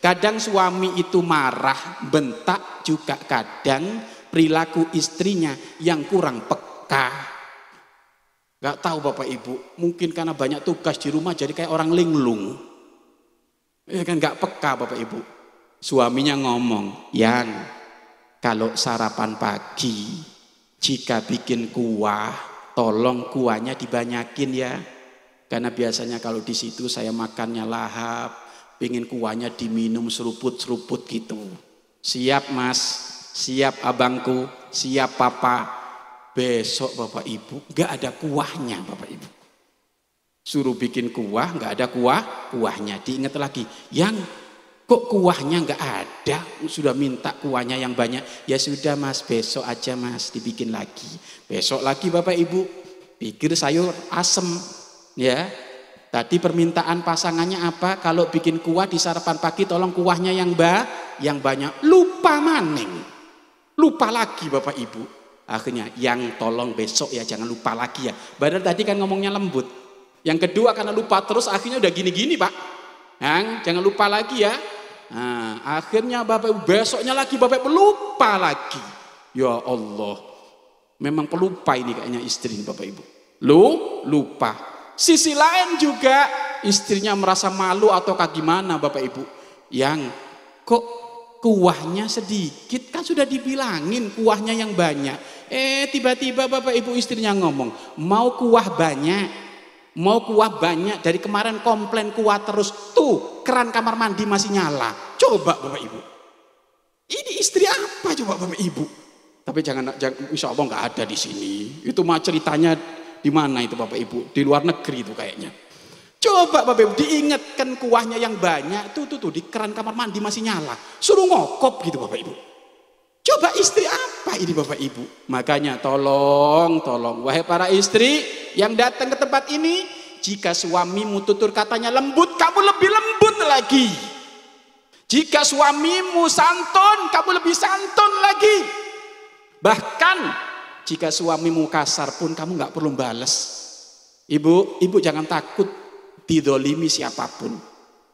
Kadang suami itu marah, bentak, juga kadang perilaku istrinya yang kurang peka. Gak tahu Bapak Ibu, mungkin karena banyak tugas di rumah jadi kayak orang linglung. Ya kan gak peka Bapak Ibu. Suaminya ngomong, "Yang kalau sarapan pagi jika bikin kuah, tolong kuahnya dibanyakin ya. Karena biasanya kalau di situ saya makannya lahap, pengen kuahnya diminum seruput-seruput gitu." Siap Mas, siap abangku, siap papa. Besok Bapak Ibu gak ada kuahnya Bapak Ibu. Suruh bikin kuah gak ada kuahnya. Diingat lagi, yang kok kuahnya gak ada, sudah minta kuahnya yang banyak. Ya sudah Mas, besok aja Mas dibikin lagi. Besok lagi Bapak Ibu pikir sayur asem. Ya, tadi permintaan pasangannya apa? Kalau bikin kuah di sarapan pagi tolong kuahnya yang banyak. Lupa maning, lupa lagi Bapak Ibu. Akhirnya yang tolong besok ya jangan lupa lagi ya. Padahal tadi kan ngomongnya lembut. Yang kedua karena lupa terus akhirnya udah gini-gini Pak. Jangan lupa lagi ya. Nah, akhirnya Bapak Ibu besoknya lagi Bapak Ibu lupa lagi. Ya Allah, memang pelupa ini kayaknya istri Bapak Ibu. Lupa. Sisi lain juga istrinya merasa malu atau gimana Bapak Ibu. Yang kok kuahnya sedikit, kan sudah dibilangin kuahnya yang banyak. Tiba-tiba Bapak Ibu istrinya ngomong, mau kuah banyak, dari kemarin komplain kuah terus. Tuh keran kamar mandi masih nyala. Coba Bapak Ibu, ini istri apa coba Bapak Ibu? Tapi jangan insya Allah nggak ada di sini. Itu mah ceritanya di mana itu Bapak Ibu? Di luar negeri itu kayaknya. Coba Bapak Ibu diingatkan kuahnya yang banyak. Tuh di keran kamar mandi masih nyala. Suruh ngokop gitu Bapak Ibu. Coba istri apa ini Bapak Ibu? Makanya tolong wahai para istri yang datang ke tempat ini, jika suamimu tutur katanya lembut, kamu lebih lembut lagi. Jika suamimu santun, kamu lebih santun lagi. Bahkan jika suamimu kasar pun kamu nggak perlu balas. Ibu jangan takut didolimi siapapun,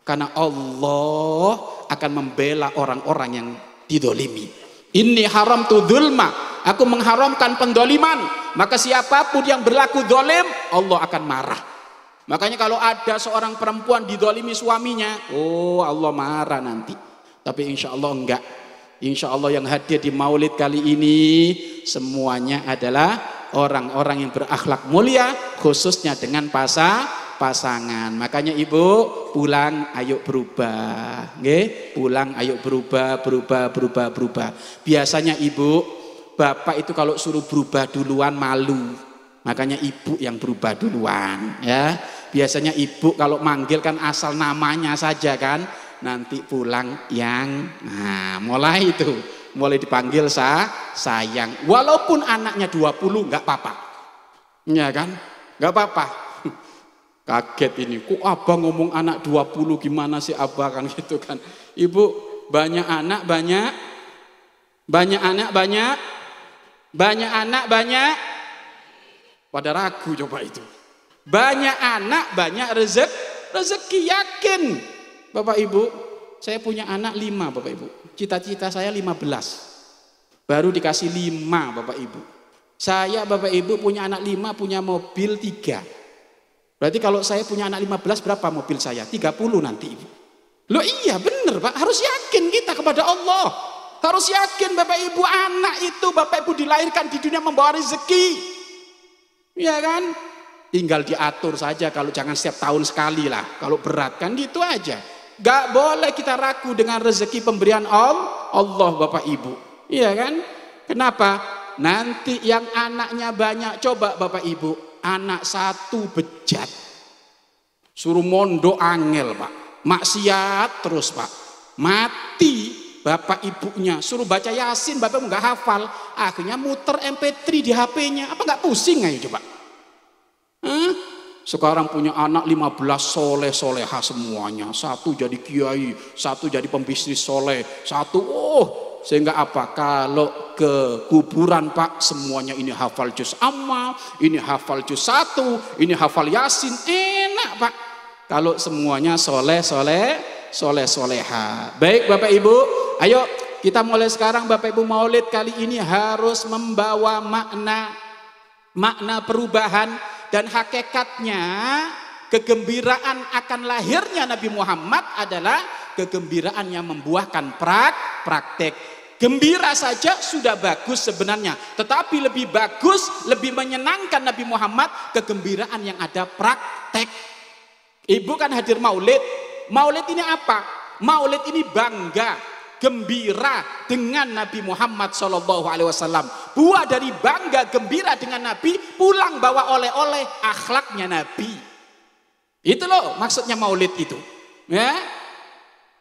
karena Allah akan membela orang-orang yang didolimi. Ini haram tu dzulma, aku mengharamkan pendoliman. Maka siapapun yang berlaku dolim, Allah akan marah. Makanya kalau ada seorang perempuan didolimi suaminya, oh Allah marah nanti. Tapi insya Allah enggak. Insya Allah yang hadir di maulid kali ini semuanya adalah orang-orang yang berakhlak mulia, khususnya dengan pasangan. Makanya ibu pulang ayo berubah, nggih? Pulang ayo berubah. Biasanya ibu, bapak itu kalau suruh berubah duluan malu. Makanya ibu yang berubah duluan, ya. Biasanya ibu kalau manggil kan asal namanya saja kan. Nanti pulang yang mulai dipanggil sayang. Walaupun anaknya 20 nggak apa-apa. Ya kan? Nggak apa-apa. Kaget ini, kok abang ngomong anak 20 gimana sih abang kan gitu kan. Ibu banyak anak pada ragu coba itu. Banyak anak banyak rezeki, yakin Bapak Ibu. Saya punya anak 5 Bapak Ibu, cita-cita saya 15, baru dikasih 5 Bapak Ibu. Saya Bapak Ibu punya anak 5, punya mobil 3. Berarti kalau saya punya anak 15 berapa mobil saya? 30 nanti Ibu. Loh iya bener Pak, harus yakin kita kepada Allah. Harus yakin Bapak Ibu, anak itu Bapak Ibu dilahirkan di dunia membawa rezeki. Ya kan? Tinggal diatur saja, kalau jangan setiap tahun sekali lah. Kalau berat kan gitu aja. Gak boleh kita ragu dengan rezeki pemberian Allah Bapak Ibu. Iya kan? Kenapa? Nanti yang anaknya banyak, coba Bapak Ibu. Anak 1 bejat, suruh mondok angel Pak, maksiat terus Pak, mati bapak ibunya, suruh baca Yasin bapak nggak hafal, akhirnya muter MP3 di HP-nya, apa nggak pusing ayo coba? Sekarang punya anak 15 soleh-soleha semuanya, 1 jadi kiai, 1 jadi pembisnis soleh, 1 sehingga apa, kalau ke kuburan Pak semuanya ini hafal juz amma, ini hafal juz 1, ini hafal Yasin, enak Pak. Kalau semuanya soleh soleha. Baik Bapak Ibu, ayo kita mulai sekarang Bapak Ibu, maulid kali ini harus membawa makna perubahan, dan hakikatnya kegembiraan akan lahirnya Nabi Muhammad adalah kegembiraan yang membuahkan praktek. Gembira saja sudah bagus sebenarnya, tetapi lebih bagus, lebih menyenangkan Nabi Muhammad kegembiraan yang ada praktek. Ibu kan hadir maulid. Maulid ini apa? Maulid ini bangga, gembira dengan Nabi Muhammad SAW. Buah dari bangga gembira dengan Nabi, pulang bawa oleh-oleh akhlaknya Nabi. Itu loh maksudnya maulid itu. Ya.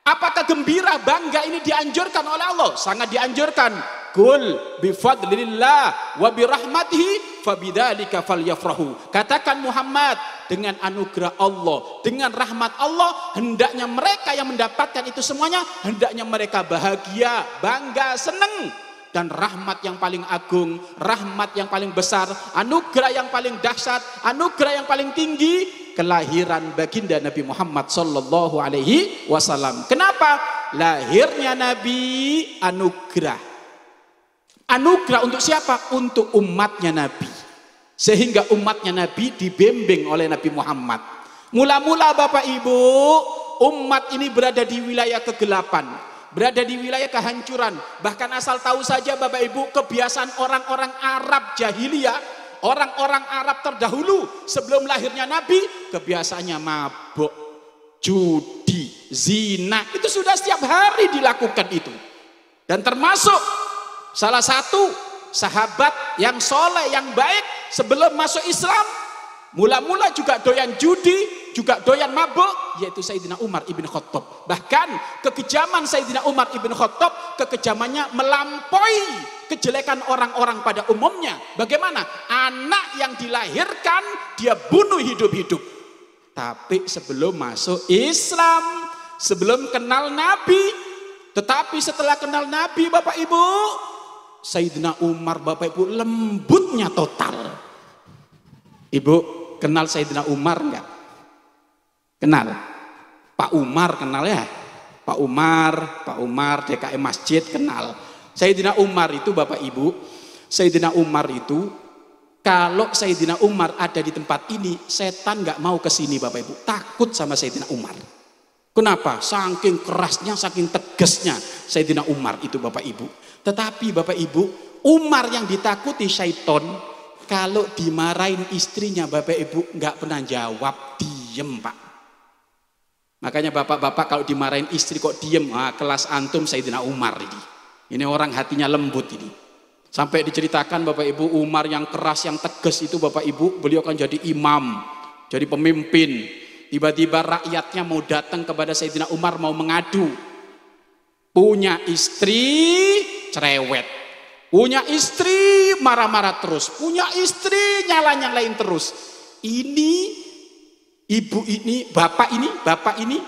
Apakah gembira, bangga ini dianjurkan oleh Allah? Sangat dianjurkan. Kul bifadlillah wa birahmatihi fabidzalika falyafrahu. Katakan Muhammad, dengan anugerah Allah, dengan rahmat Allah, hendaknya mereka yang mendapatkan itu semuanya, hendaknya mereka bahagia, bangga, senang. Dan rahmat yang paling agung, rahmat yang paling besar, anugerah yang paling dahsyat, anugerah yang paling tinggi, kelahiran baginda Nabi Muhammad sallallahu alaihi wasallam. Kenapa? Lahirnya Nabi anugerah. Anugerah untuk siapa? Untuk umatnya Nabi. Sehingga umatnya Nabi dibimbing oleh Nabi Muhammad. Mula-mula Bapak Ibu, umat ini berada di wilayah kegelapan, berada di wilayah kehancuran. Bahkan asal tahu saja Bapak Ibu, kebiasaan orang-orang Arab jahiliyah, orang-orang Arab terdahulu sebelum lahirnya Nabi, kebiasaannya mabuk, judi, zina, itu sudah setiap hari dilakukan itu. Dan termasuk salah satu sahabat yang soleh, yang baik sebelum masuk Islam, mula-mula juga doyan judi, juga doyan mabuk, yaitu Sayyidina Umar ibn Khattab. Bahkan kekejaman Sayyidina Umar ibn Khattab, kekejamannya melampaui kejelekan orang-orang pada umumnya. Bagaimana? Anak yang dilahirkan dia bunuh hidup-hidup. Tapi sebelum masuk Islam, sebelum kenal Nabi, tetapi setelah kenal Nabi Bapak Ibu, Sayyidina Umar Bapak Ibu lembutnya total. Ibu kenal Sayyidina Umar enggak? Kenal? Pak Umar kenal ya? Pak Umar DKM Masjid kenal. Sayyidina Umar itu Bapak Ibu, Sayyidina Umar itu, kalau Sayyidina Umar ada di tempat ini, setan nggak mau ke sini Bapak Ibu, takut sama Sayyidina Umar. Kenapa? Saking kerasnya, saking tegasnya Sayyidina Umar itu Bapak Ibu. Tetapi Bapak Ibu, Umar yang ditakuti syaiton, kalau dimarahin istrinya Bapak Ibu nggak pernah jawab, diem Pak. Makanya bapak-bapak kalau dimarahin istri kok diem, kelas antum Sayyidina Umar ini. Ini orang hatinya lembut ini. Sampai diceritakan Bapak Ibu, Umar yang keras, yang tegas itu Bapak Ibu, beliau kan jadi imam, jadi pemimpin. Tiba-tiba rakyatnya mau datang kepada Sayyidina Umar, mau mengadu. Punya istri cerewet, punya istri marah-marah terus, punya istri nyala-nyalain terus. Ini ibu ini, bapak ini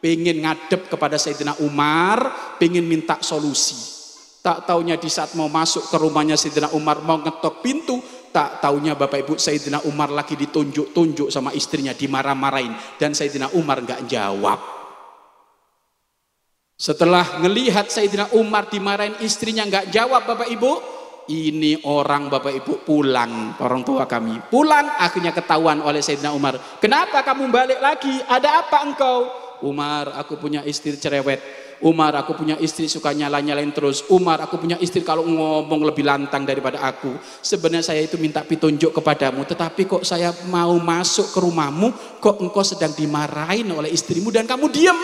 pengen ngadep kepada Sayyidina Umar, pengen minta solusi. Tak taunya di saat mau masuk ke rumahnya Sayyidina Umar, mau ngetok pintu, tak taunya Bapak Ibu Sayyidina Umar lagi ditunjuk-tunjuk sama istrinya, dimarah-marahin, dan Sayyidina Umar nggak jawab. Setelah ngelihat Sayyidina Umar dimarahin istrinya nggak jawab Bapak Ibu, ini orang Bapak Ibu pulang, orang tua kami pulang, akhirnya ketahuan oleh Sayyidina Umar. Kenapa kamu balik lagi? Ada apa engkau? Umar, aku punya istri cerewet. Umar, aku punya istri suka nyala-nyalain terus. Umar, aku punya istri kalau ngomong lebih lantang daripada aku. Sebenarnya saya itu minta petunjuk kepadamu, tetapi kok saya mau masuk ke rumahmu, kok engkau sedang dimarahin oleh istrimu dan kamu diam.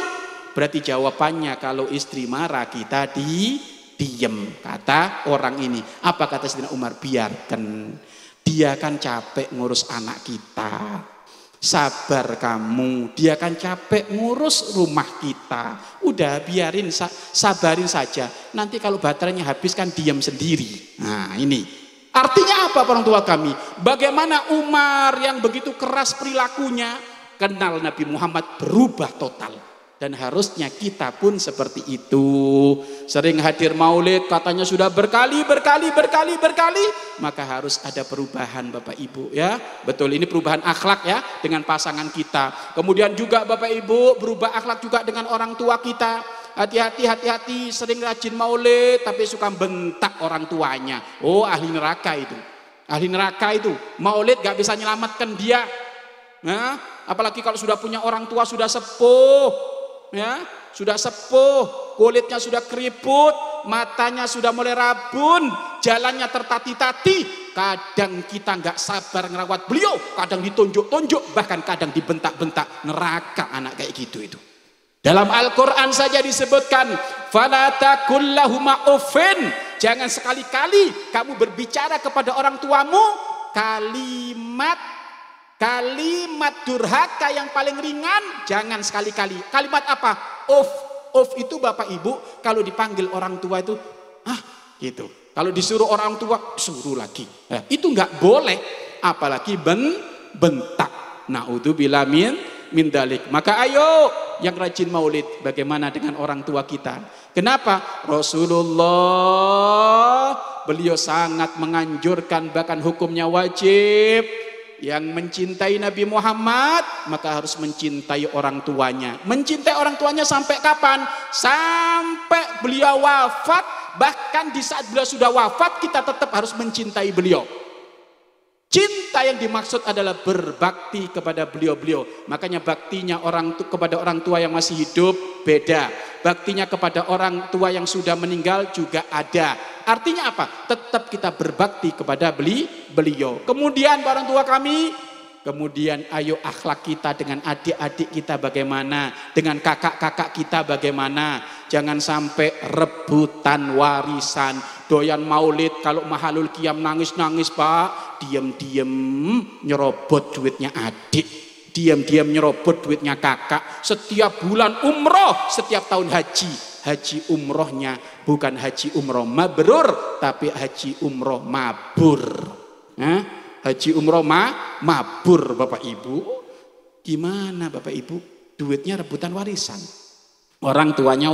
Berarti jawabannya kalau istri marah kita diem, kata orang ini. Apa kata Sayyidina Umar? Biarkan, dia kan capek ngurus anak kita. Sabar kamu, dia kan capek ngurus rumah kita. Udah biarin, sabarin saja. Nanti kalau baterainya habis kan diam sendiri. Nah ini artinya apa orang tua kami? Bagaimana Umar yang begitu keras perilakunya, kenal Nabi Muhammad berubah total. Dan harusnya kita pun seperti itu. Sering hadir maulid, katanya sudah berkali, maka harus ada perubahan Bapak Ibu ya. Betul, ini perubahan akhlak ya dengan pasangan kita. Kemudian juga Bapak Ibu berubah akhlak juga dengan orang tua kita. Hati-hati, sering rajin maulid tapi suka bentak orang tuanya. Oh, ahli neraka itu. Ahli neraka itu. Maulid gak bisa menyelamatkan dia. Nah, apalagi kalau sudah punya orang tua sudah sepuh. Ya, sudah sepuh, kulitnya sudah keriput, matanya sudah mulai rabun, jalannya tertati-tati. Kadang kita nggak sabar ngerawat beliau, kadang ditunjuk-tunjuk, bahkan kadang dibentak-bentak. Neraka anak kayak gitu itu. Dalam Al-Quran saja disebutkan, fala taqul lahuma uffin. Jangan sekali-kali kamu berbicara kepada orang tuamu kalimat durhaka yang paling ringan, jangan sekali-kali. Kalimat apa? Of itu Bapak Ibu kalau dipanggil orang tua itu gitu. Kalau disuruh orang tua suruh lagi. Nah, itu nggak boleh, apalagi bentak. Naudzubillah min dalik. Maka ayo yang rajin maulid, bagaimana dengan orang tua kita? Kenapa? Rasulullah beliau sangat menganjurkan, bahkan hukumnya wajib. Yang mencintai Nabi Muhammad maka harus mencintai orang tuanya. Mencintai orang tuanya sampai kapan? Sampai beliau wafat. Bahkan di saat beliau sudah wafat kita tetap harus mencintai beliau. Cinta yang dimaksud adalah berbakti kepada beliau-beliau. Makanya baktinya kepada orang tua yang masih hidup beda. Baktinya kepada orang tua yang sudah meninggal juga ada. Artinya apa? Tetap kita berbakti kepada beliau. Kemudian orang tua kami, kemudian ayo akhlak kita dengan adik-adik kita bagaimana, dengan kakak-kakak kita bagaimana. Jangan sampai rebutan warisan, doyan maulid, kalau mahalul qiyam nangis-nangis Pak, diam-diam nyerobot duitnya adik, diam-diam nyerobot duitnya kakak. Setiap bulan umroh, setiap tahun haji umrohnya bukan haji umroh mabrur, tapi haji umroh mabur. Haji umroh mabur Bapak Ibu. Gimana Bapak Ibu? Duitnya rebutan warisan. Orang tuanya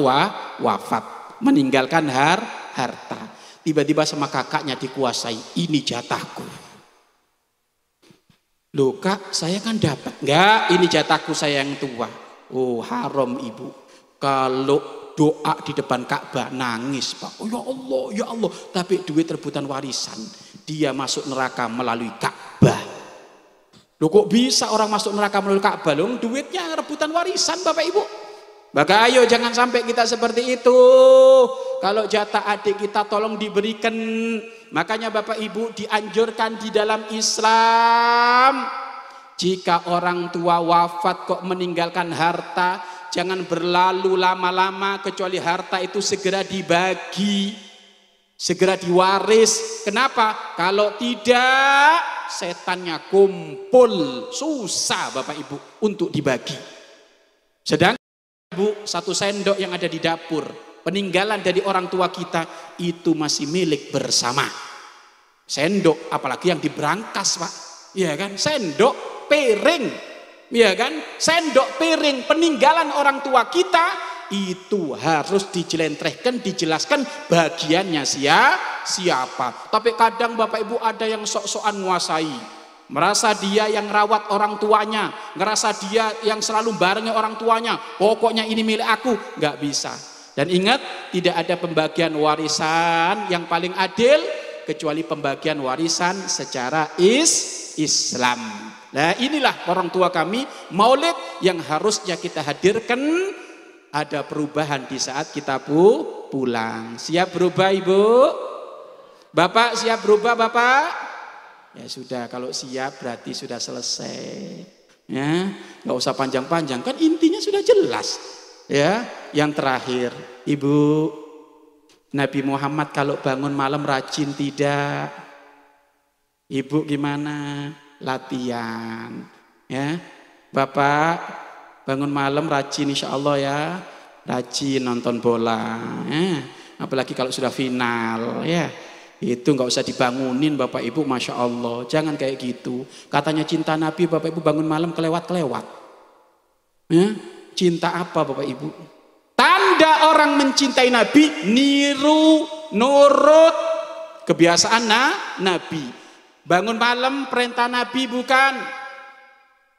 wafat, meninggalkan harta. Tiba-tiba sama kakaknya dikuasai, ini jatahku. Loh Kak, saya kan dapat. Enggak, ini jatahku, saya yang tua. Oh, haram Ibu. Kalau doa di depan Ka'bah nangis Pak. Oh ya Allah, tapi duit rebutan warisan. Dia masuk neraka melalui Ka'bah. Loh kok bisa orang masuk neraka melalui Ka'bah? Loh, duitnya rebutan warisan Bapak Ibu. Maka ayo jangan sampai kita seperti itu. Kalau jatah adik kita tolong diberikan. Makanya Bapak Ibu dianjurkan di dalam Islam, jika orang tua wafat kok meninggalkan harta, jangan berlalu lama-lama, kecuali harta itu segera dibagi, segera diwaris. Kenapa? Kalau tidak setannya kumpul, susah Bapak Ibu untuk dibagi. Sedang Bu, satu sendok yang ada di dapur, peninggalan dari orang tua kita, itu masih milik bersama. Sendok, apalagi yang diberangkas Pak, ya kan? Sendok, piring, ya kan? Sendok, piring, peninggalan orang tua kita, itu harus dijelentrehkan, dijelaskan bagiannya siapa. Tapi kadang Bapak Ibu ada yang sok-sokan nguasai. Merasa dia yang rawat orang tuanya, ngerasa dia yang selalu barengi orang tuanya, pokoknya ini milik aku. Nggak bisa. Dan ingat, tidak ada pembagian warisan yang paling adil kecuali pembagian warisan secara Islam. Nah inilah orang tua kami, maulid yang harusnya kita hadirkan. Ada perubahan di saat kita pulang. Siap berubah Ibu? Bapak siap berubah Bapak? Ya sudah, kalau siap berarti sudah selesai. Ya, nggak usah panjang-panjang, kan intinya sudah jelas. Ya, yang terakhir, Ibu, Nabi Muhammad kalau bangun malam rajin tidak? Ibu gimana? Latihan. Ya, Bapak bangun malam rajin insya Allah ya, rajin nonton bola. Ya, apalagi kalau sudah final, ya. Itu nggak usah dibangunin Bapak Ibu, Masya Allah. Jangan kayak gitu. Katanya cinta Nabi, Bapak Ibu bangun malam kelewat-kelewat. Ya? Cinta apa Bapak Ibu? Tanda orang mencintai Nabi, niru, nurut kebiasaan Nabi. Bangun malam perintah Nabi bukan?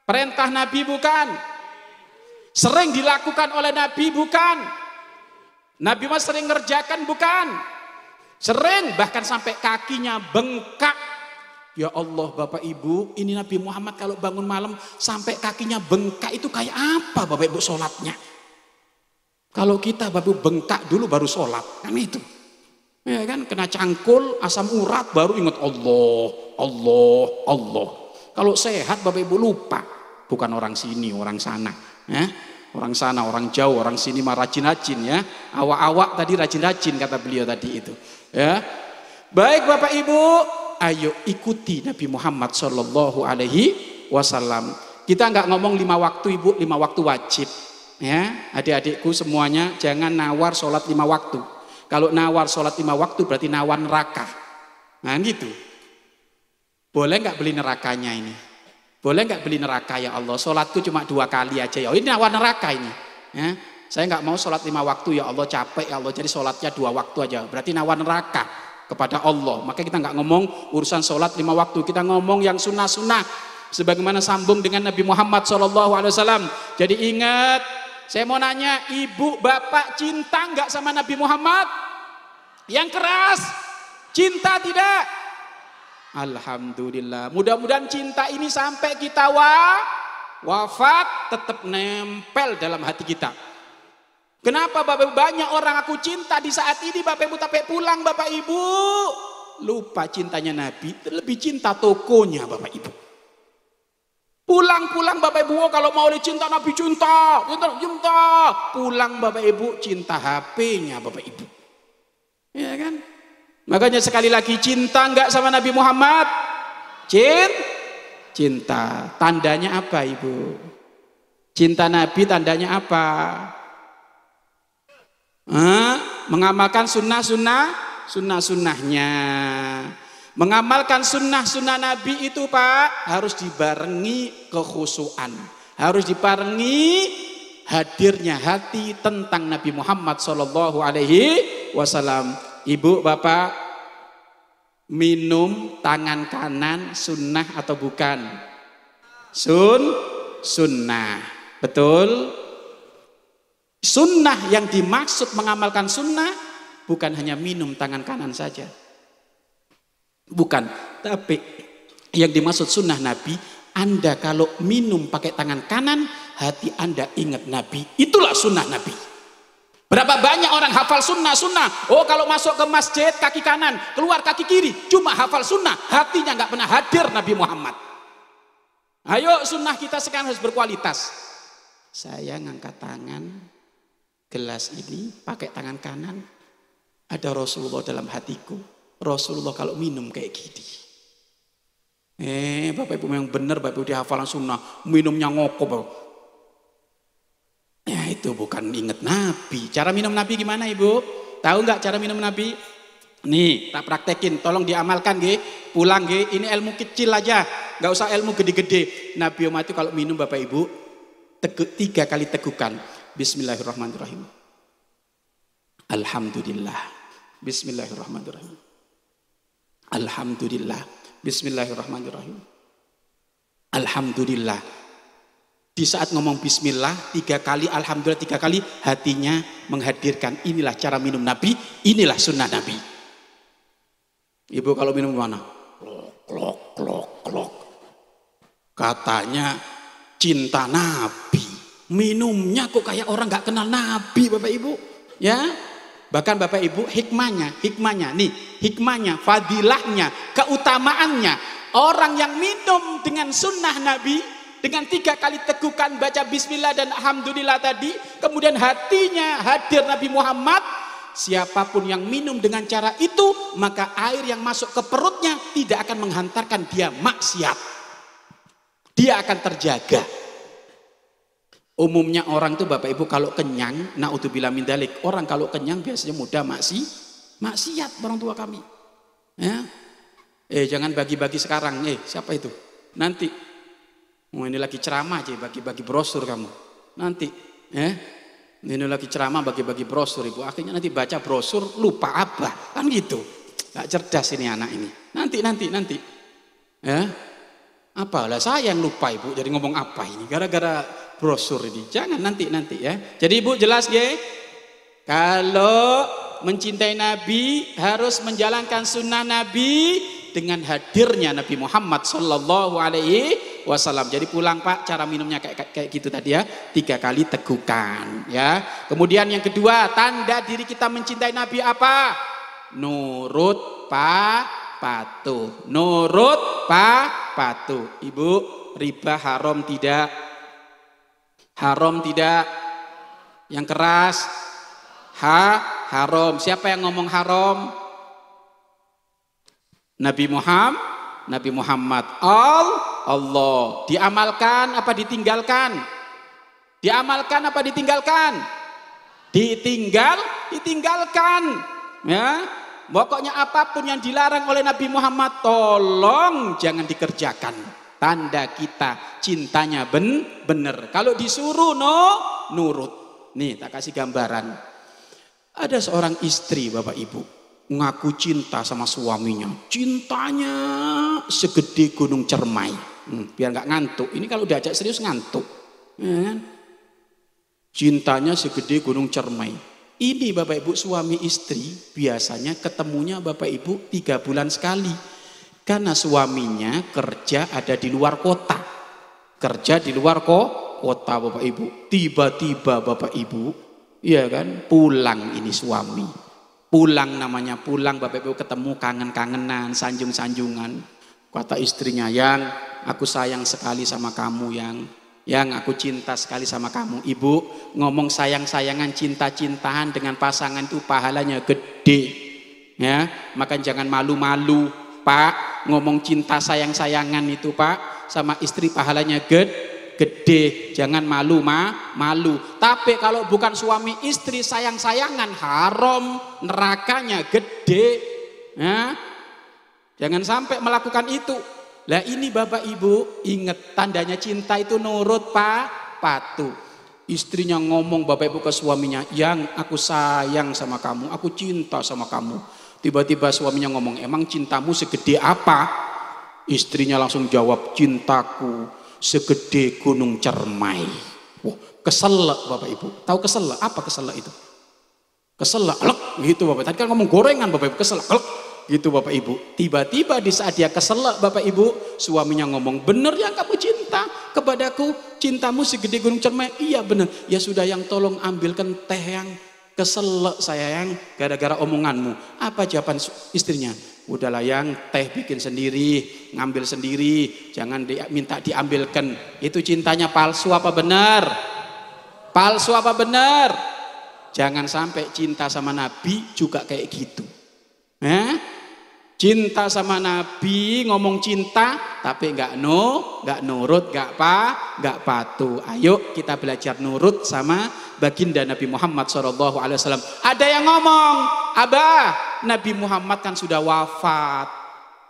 Perintah Nabi bukan? Sering dilakukan oleh Nabi bukan? Nabi mas sering ngerjakan bukan? Sering, bahkan sampai kakinya bengkak. Ya Allah Bapak Ibu, ini Nabi Muhammad kalau bangun malam sampai kakinya bengkak itu kayak apa Bapak Ibu sholatnya? Kalau kita Bapak Ibu bengkak dulu baru sholat, kan itu. Ya kan, kena cangkul, asam urat baru ingat Allah, Allah, Allah. Kalau sehat Bapak Ibu lupa, bukan orang sini, orang sana. Ya. Orang sana, orang jauh, orang sini mah rajin-rajin ya. Awak-awak tadi rajin-rajin kata beliau tadi itu. Ya. Baik Bapak Ibu, ayo ikuti Nabi Muhammad Shallallahu Alaihi Wasallam. Kita nggak ngomong 5 waktu Ibu, 5 waktu wajib. Ya, adik-adikku semuanya jangan nawar sholat 5 waktu. Kalau nawar sholat 5 waktu berarti nawar neraka. Nah gitu. Boleh nggak beli nerakanya ini? Boleh nggak beli neraka ya Allah? Sholatku cuma 2 kali aja ya. Ini nawar neraka ini. Ya, saya nggak mau sholat 5 waktu ya Allah, capek ya Allah. Jadi sholatnya 2 waktu aja. Berarti nawar neraka kepada Allah. Maka kita nggak ngomong urusan sholat 5 waktu, kita ngomong yang sunnah-sunnah sebagaimana sambung dengan Nabi Muhammad SAW. Jadi ingat, saya mau nanya, ibu bapak cinta nggak sama Nabi Muhammad? Yang keras, cinta tidak? Alhamdulillah. Mudah-mudahan cinta ini sampai kita wafat tetap nempel dalam hati kita. Kenapa Bapak Ibu banyak orang aku cinta di saat ini Bapak Ibu tapi pulang Bapak Ibu lupa cintanya Nabi, lebih cinta tokonya Bapak Ibu. Pulang Bapak Ibu, oh, kalau mau cinta Nabi cinta. Pulang Bapak Ibu cinta HP-nya Bapak Ibu. Ya kan? Makanya sekali lagi, cinta enggak sama Nabi Muhammad? Cinta. Tandanya apa Ibu? Cinta Nabi tandanya apa? Mengamalkan sunnah-sunnahnya. Mengamalkan sunnah-sunnah Nabi itu Pak harus dibarengi kekhusyuan, harus dibarengi hadirnya hati tentang Nabi Muhammad Shallallahu Alaihi Wasallam. Ibu bapak, minum tangan kanan sunnah atau bukan? Sunnah, betul. Sunnah yang dimaksud mengamalkan sunnah bukan hanya minum tangan kanan saja. Bukan, tapi yang dimaksud sunnah Nabi, Anda kalau minum pakai tangan kanan, hati Anda ingat Nabi. Itulah sunnah Nabi. Berapa banyak orang hafal sunnah. Oh kalau masuk ke masjid kaki kanan, keluar kaki kiri, cuma hafal sunnah, hatinya nggak pernah hadir Nabi Muhammad. Ayo sunnah kita sekarang harus berkualitas. Saya ngangkat tangan, gelas ini pakai tangan kanan, ada Rasulullah dalam hatiku. Rasulullah kalau minum kayak gini. Bapak Ibu yang benar, Bapak Ibu dihafalan sunnah, minumnya ngokok. Ya itu bukan ingat Nabi. Cara minum Nabi gimana Ibu? Tahu nggak cara minum Nabi? Nih, tak praktekin, tolong diamalkan ge, pulang ge. Ini ilmu kecil aja, nggak usah ilmu gede-gede. Nabi Muhammad itu kalau minum Bapak Ibu, 3 kali tegukan. Bismillahirrahmanirrahim. Alhamdulillah. Bismillahirrahmanirrahim. Alhamdulillah. Bismillahirrahmanirrahim. Alhamdulillah. Di saat ngomong bismillah 3 kali, alhamdulillah 3 kali, hatinya menghadirkan inilah cara minum Nabi, inilah sunnah Nabi. Ibu kalau minum mana? Klok. Katanya cinta Nabi. Minumnya kok kayak orang gak kenal Nabi Bapak Ibu. Ya. Bahkan Bapak Ibu hikmahnya, nih hikmahnya, fadilahnya, keutamaannya. Orang yang minum dengan sunnah Nabi, dengan 3 kali tegukan baca bismillah dan alhamdulillah tadi, kemudian hatinya hadir Nabi Muhammad, siapapun yang minum dengan cara itu, maka air yang masuk ke perutnya tidak akan menghantarkan dia maksiat. Dia akan terjaga. Umumnya orang tuh Bapak Ibu kalau kenyang, naudzubillah min dzalik, orang kalau kenyang biasanya mudah maksiat orang tua kami. Ya. Jangan bagi-bagi sekarang. Siapa itu? Nanti. Ini lagi ceramah aja bagi-bagi brosur kamu. Nanti Ini lagi ceramah bagi-bagi brosur ibu, akhirnya nanti baca brosur lupa abah, kan gitu. Gak cerdas ini anak ini. Nanti. Ya, apalah saya yang lupa ibu, jadi ngomong apa ini? Gara-gara brosur ini. Jangan nanti ya. Jadi ibu jelas ya. Kalau mencintai Nabi harus menjalankan sunnah Nabi dengan hadirnya Nabi Muhammad Sallallahu Alaihi Wasallam. Jadi pulang Pak, cara minumnya kayak gitu tadi ya, 3 kali tegukan ya. Kemudian yang kedua, tanda diri kita mencintai Nabi apa? Nurut patuh. Nurut patuh. Ibu, riba haram tidak? Haram tidak? Yang keras? Haram. Siapa yang ngomong haram? Nabi Muhammad. Allah. Diamalkan apa ditinggalkan? Diamalkan apa ditinggalkan? Ditinggalkan. Ya. Pokoknya apapun yang dilarang oleh Nabi Muhammad tolong jangan dikerjakan. Tanda kita cintanya bener. Kalau disuruh nurut. Nih tak kasih gambaran. Ada seorang istri Bapak Ibu ngaku cinta sama suaminya. Cintanya segede gunung Cermai. Biar nggak ngantuk. Ini kalau diajak serius ngantuk. Ya kan? Cintanya segede gunung Cermai. Ini Bapak Ibu suami istri biasanya ketemunya Bapak Ibu 3 bulan sekali. Karena suaminya kerja ada di luar kota. Kerja di luar kota Bapak Ibu. Tiba-tiba Bapak Ibu, iya kan, pulang ini suami. Pulang namanya pulang Bapak Ibu, ketemu kangen-kangenan, sanjung-sanjungan. Kata istrinya, yang aku sayang sekali sama kamu yang aku cinta sekali sama kamu. Ibu ngomong sayang-sayangan, cinta-cintaan dengan pasangan itu pahalanya gede. Ya, maka jangan malu-malu, Pak. Ngomong cinta sayang-sayangan itu, Pak, sama istri pahalanya gede. Jangan malu. Tapi kalau bukan suami istri sayang-sayangan, haram, nerakanya gede. Ya, jangan sampai melakukan itu. Lah ini Bapak Ibu, ingat tandanya cinta itu nurut patuh. Istrinya ngomong Bapak Ibu ke suaminya, yang aku sayang sama kamu, aku cinta sama kamu. Tiba-tiba suaminya ngomong, emang cintamu segede apa? Istrinya langsung jawab, cintaku segede gunung Cermai. Wah, keselak Bapak Ibu. Tahu keselak? Apa keselak itu? Keselak, lek gitu Bapak. Tadi kan ngomong gorengan Bapak Ibu, keselak, lek gitu Bapak Ibu. Tiba-tiba di saat dia keselak Bapak Ibu, suaminya ngomong, bener yang kamu cinta kepadaku, cintamu segede gunung Cermai. Iya bener. Ya sudah, yang tolong ambilkan teh yang keselak saya yang gara-gara omonganmu. Apa jawaban istrinya? Udahlah yang teh bikin sendiri, ngambil sendiri, jangan minta diambilkan. Itu cintanya palsu apa benar? Palsu apa benar? Jangan sampai cinta sama Nabi juga kayak gitu. Cinta sama Nabi, ngomong cinta tapi nggak nurut, nggak patuh. Ayo kita belajar nurut sama baginda Nabi Muhammad SAW. Ada yang ngomong, Abah, Nabi Muhammad kan sudah wafat.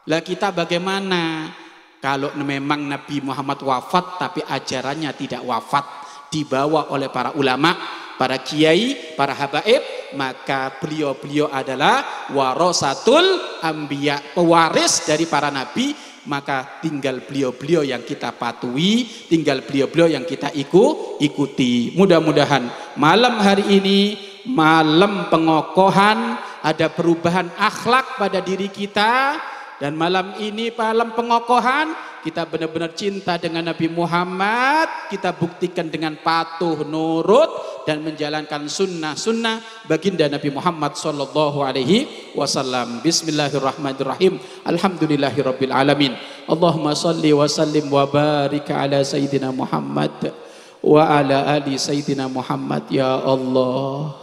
Lah kita bagaimana? Kalau memang Nabi Muhammad wafat tapi ajarannya tidak wafat, dibawa oleh para ulama, para kiai, para habaib, maka beliau-beliau adalah warasatul anbiya, pewaris dari para nabi. Maka tinggal beliau-beliau yang kita patuhi, tinggal beliau-beliau yang kita ikuti. Mudah-mudahan malam hari ini malam pengokohan, ada perubahan akhlak pada diri kita. Dan malam ini malam pengokohan, kita benar-benar cinta dengan Nabi Muhammad, kita buktikan dengan patuh, nurut, dan menjalankan sunnah baginda Nabi Muhammad Sallallahu Alaihi Wasallam. Bismillahirrahmanirrahim. Alhamdulillahirabbil alamin. Allahumma salli wa sallim wa barik ala sayyidina Muhammad wa ala ali sayyidina Muhammad. Ya Allah,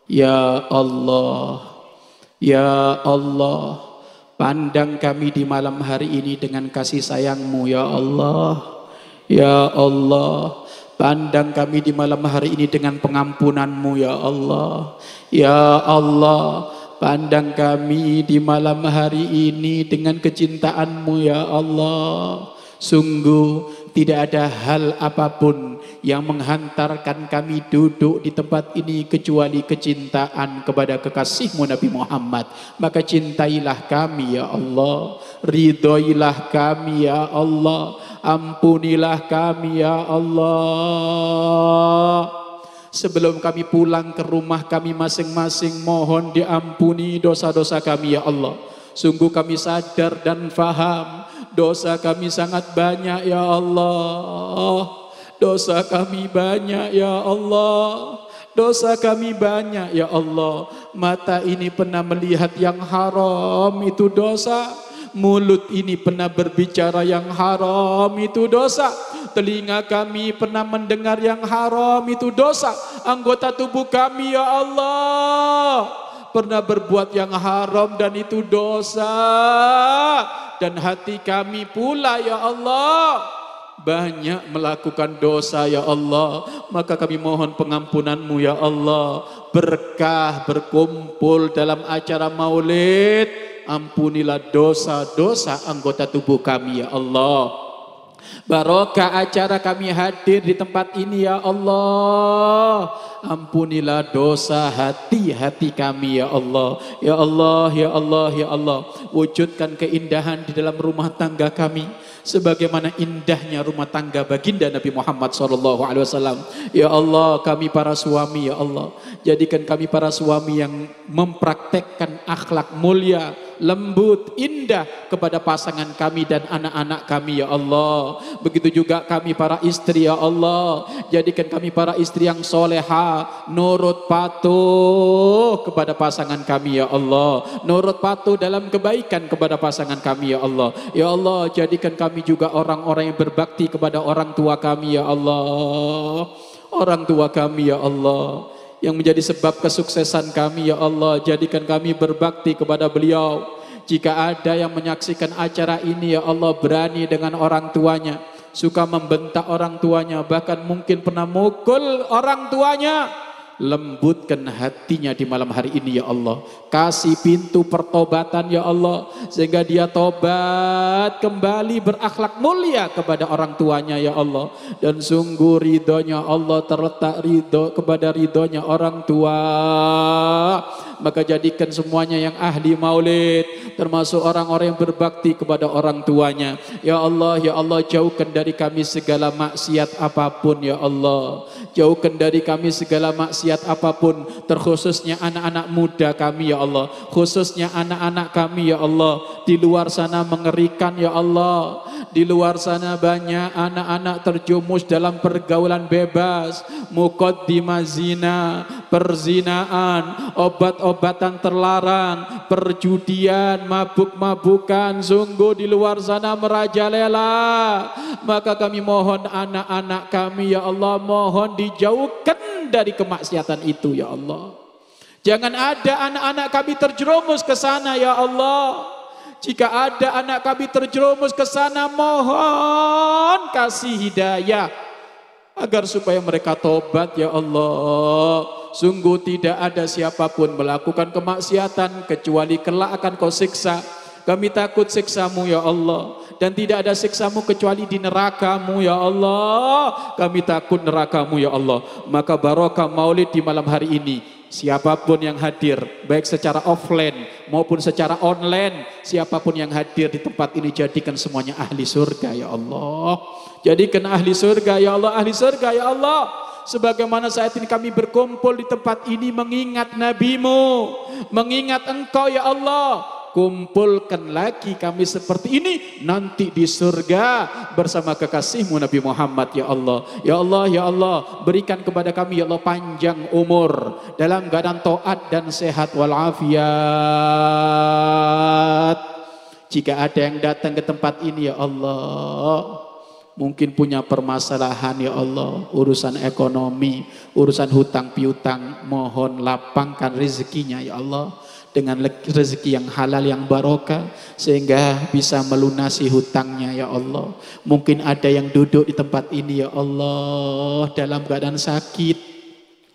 ya Allah, ya Allah, pandang kami di malam hari ini dengan kasih sayang-Mu ya Allah. Ya Allah, pandang kami di malam hari ini dengan pengampunan-Mu ya Allah. Ya Allah, pandang kami di malam hari ini dengan kecintaan-Mu ya Allah. Sungguh tidak ada hal apapun yang menghantarkan kami duduk di tempat ini kecuali kecintaan kepada kekasihmu Nabi Muhammad. Maka cintailah kami ya Allah, ridhoilah kami ya Allah, ampunilah kami ya Allah. Sebelum kami pulang ke rumah kami masing-masing, mohon diampuni dosa-dosa kami ya Allah. Sungguh kami sadar dan faham dosa kami sangat banyak ya Allah. Dosa kami banyak ya Allah. Dosa kami banyak ya Allah. Mata ini pernah melihat yang haram, itu dosa. Mulut ini pernah berbicara yang haram, itu dosa. Telinga kami pernah mendengar yang haram, itu dosa. Anggota tubuh kami ya Allah pernah berbuat yang haram dan itu dosa. Dan hati kami pula ya Allah banyak melakukan dosa ya Allah. Maka kami mohon pengampunanmu ya Allah. Berkah berkumpul dalam acara maulid, ampunilah dosa-dosa anggota tubuh kami ya Allah. Barokah acara kami hadir di tempat ini ya Allah. Ampunilah dosa hati-hati kami ya Allah. Ya Allah, ya Allah, ya Allah. Wujudkan keindahan di dalam rumah tangga kami sebagaimana indahnya rumah tangga baginda Nabi Muhammad SAW. Ya Allah, kami para suami ya Allah, jadikan kami para suami yang mempraktekkan akhlak mulia, lembut, indah kepada pasangan kami dan anak-anak kami ya Allah. Begitu juga kami para istri ya Allah, jadikan kami para istri yang soleha, nurut patuh kepada pasangan kami ya Allah, nurut patuh dalam kebaikan kepada pasangan kami ya Allah. Ya Allah, jadikan kami juga orang-orang yang berbakti kepada orang tua kami ya Allah. Orang tua kami ya Allah yang menjadi sebab kesuksesan kami ya Allah, jadikan kami berbakti kepada beliau. Jika ada yang menyaksikan acara ini ya Allah berani dengan orang tuanya, suka membentak orang tuanya, bahkan mungkin pernah mukul orang tuanya, lembutkan hatinya di malam hari ini ya Allah. Kasih pintu pertobatan ya Allah, sehingga dia tobat kembali berakhlak mulia kepada orang tuanya ya Allah. Dan sungguh ridhonya Allah terletak kepada ridhonya orang tua. Maka jadikan semuanya yang ahli maulid, termasuk orang-orang yang berbakti kepada orang tuanya. Ya Allah, jauhkan dari kami segala maksiat apapun ya Allah. Jauhkan dari kami segala maksiat apapun, terkhususnya anak-anak muda kami ya Allah, khususnya anak-anak kami ya Allah. Di luar sana mengerikan ya Allah, di luar sana banyak anak-anak terjumus dalam pergaulan bebas, muqaddimah zina, perzinaan, obat-obatan terlarang, perjudian, mabuk-mabukan, sungguh di luar sana merajalela. Maka kami mohon anak-anak kami ya Allah, mohon dijauhkan dari kemaksiatan itu ya Allah. Jangan ada anak-anak kami terjerumus ke sana ya Allah. Jika ada anak kami terjerumus ke sana, mohon kasih hidayah agar supaya mereka tobat ya Allah. Sungguh tidak ada siapapun melakukan kemaksiatan kecuali kelak akan kau siksa. Kami takut siksamu ya Allah, dan tidak ada siksamu kecuali di nerakamu ya Allah. Kami takut nerakamu ya Allah. Maka barokah maulid di malam hari ini, siapapun yang hadir, baik secara offline maupun secara online, siapapun yang hadir di tempat ini, jadikan semuanya ahli surga ya Allah. Jadikan ahli surga ya Allah, ahli surga ya Allah. Sebagaimana saat ini kami berkumpul di tempat ini mengingat nabimu, mengingat engkau ya Allah. Kumpulkan lagi kami seperti ini nanti di surga bersama kekasihmu Nabi Muhammad ya Allah. Ya Allah, ya Allah, berikan kepada kami ya Allah panjang umur dalam keadaan taat dan sehat walafiat. Jika ada yang datang ke tempat ini ya Allah, mungkin punya permasalahan ya Allah, urusan ekonomi, urusan hutang piutang, mohon lapangkan rezekinya ya Allah, dengan rezeki yang halal yang barokah, sehingga bisa melunasi hutangnya ya Allah. Mungkin ada yang duduk di tempat ini ya Allah dalam keadaan sakit,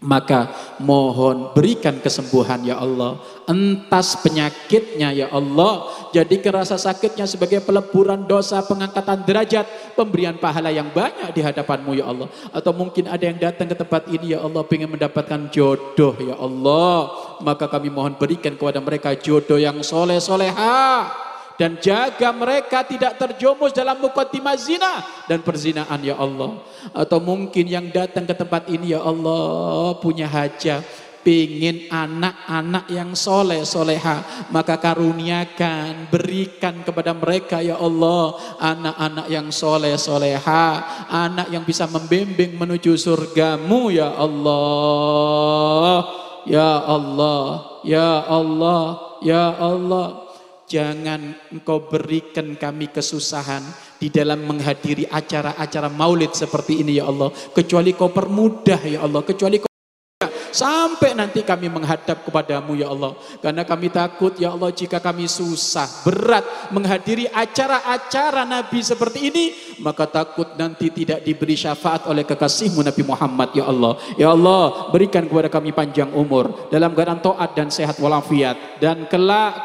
maka mohon berikan kesembuhan ya Allah, entas penyakitnya ya Allah, Jadi kerasa sakitnya sebagai peleburan dosa, pengangkatan derajat, pemberian pahala yang banyak di hadapan-Mu ya Allah. Atau mungkin ada yang datang ke tempat ini ya Allah ingin mendapatkan jodoh ya Allah. Maka kami mohon berikan kepada mereka jodoh yang soleh soleha. Dan jaga mereka tidak terjumus dalam muqaddimah zina dan perzinaan ya Allah. Atau mungkin yang datang ke tempat ini ya Allah punya hajat, pingin anak-anak yang soleh soleha, maka karuniakan, berikan kepada mereka ya Allah anak-anak yang soleh soleha, anak yang bisa membimbing menuju surgamu ya Allah, ya Allah, ya Allah, ya Allah. Jangan Engkau berikan kami kesusahan di dalam menghadiri acara-acara maulid seperti ini ya Allah, kecuali Kau permudah ya Allah, kecuali Kau sampai nanti kami menghadap kepadamu ya Allah. Karena kami takut ya Allah jika kami susah, berat menghadiri acara-acara Nabi seperti ini, maka takut nanti tidak diberi syafaat oleh kekasihmu Nabi Muhammad ya Allah. Ya Allah berikan kepada kami panjang umur dalam keadaan taat dan sehat walafiat. Dan kelak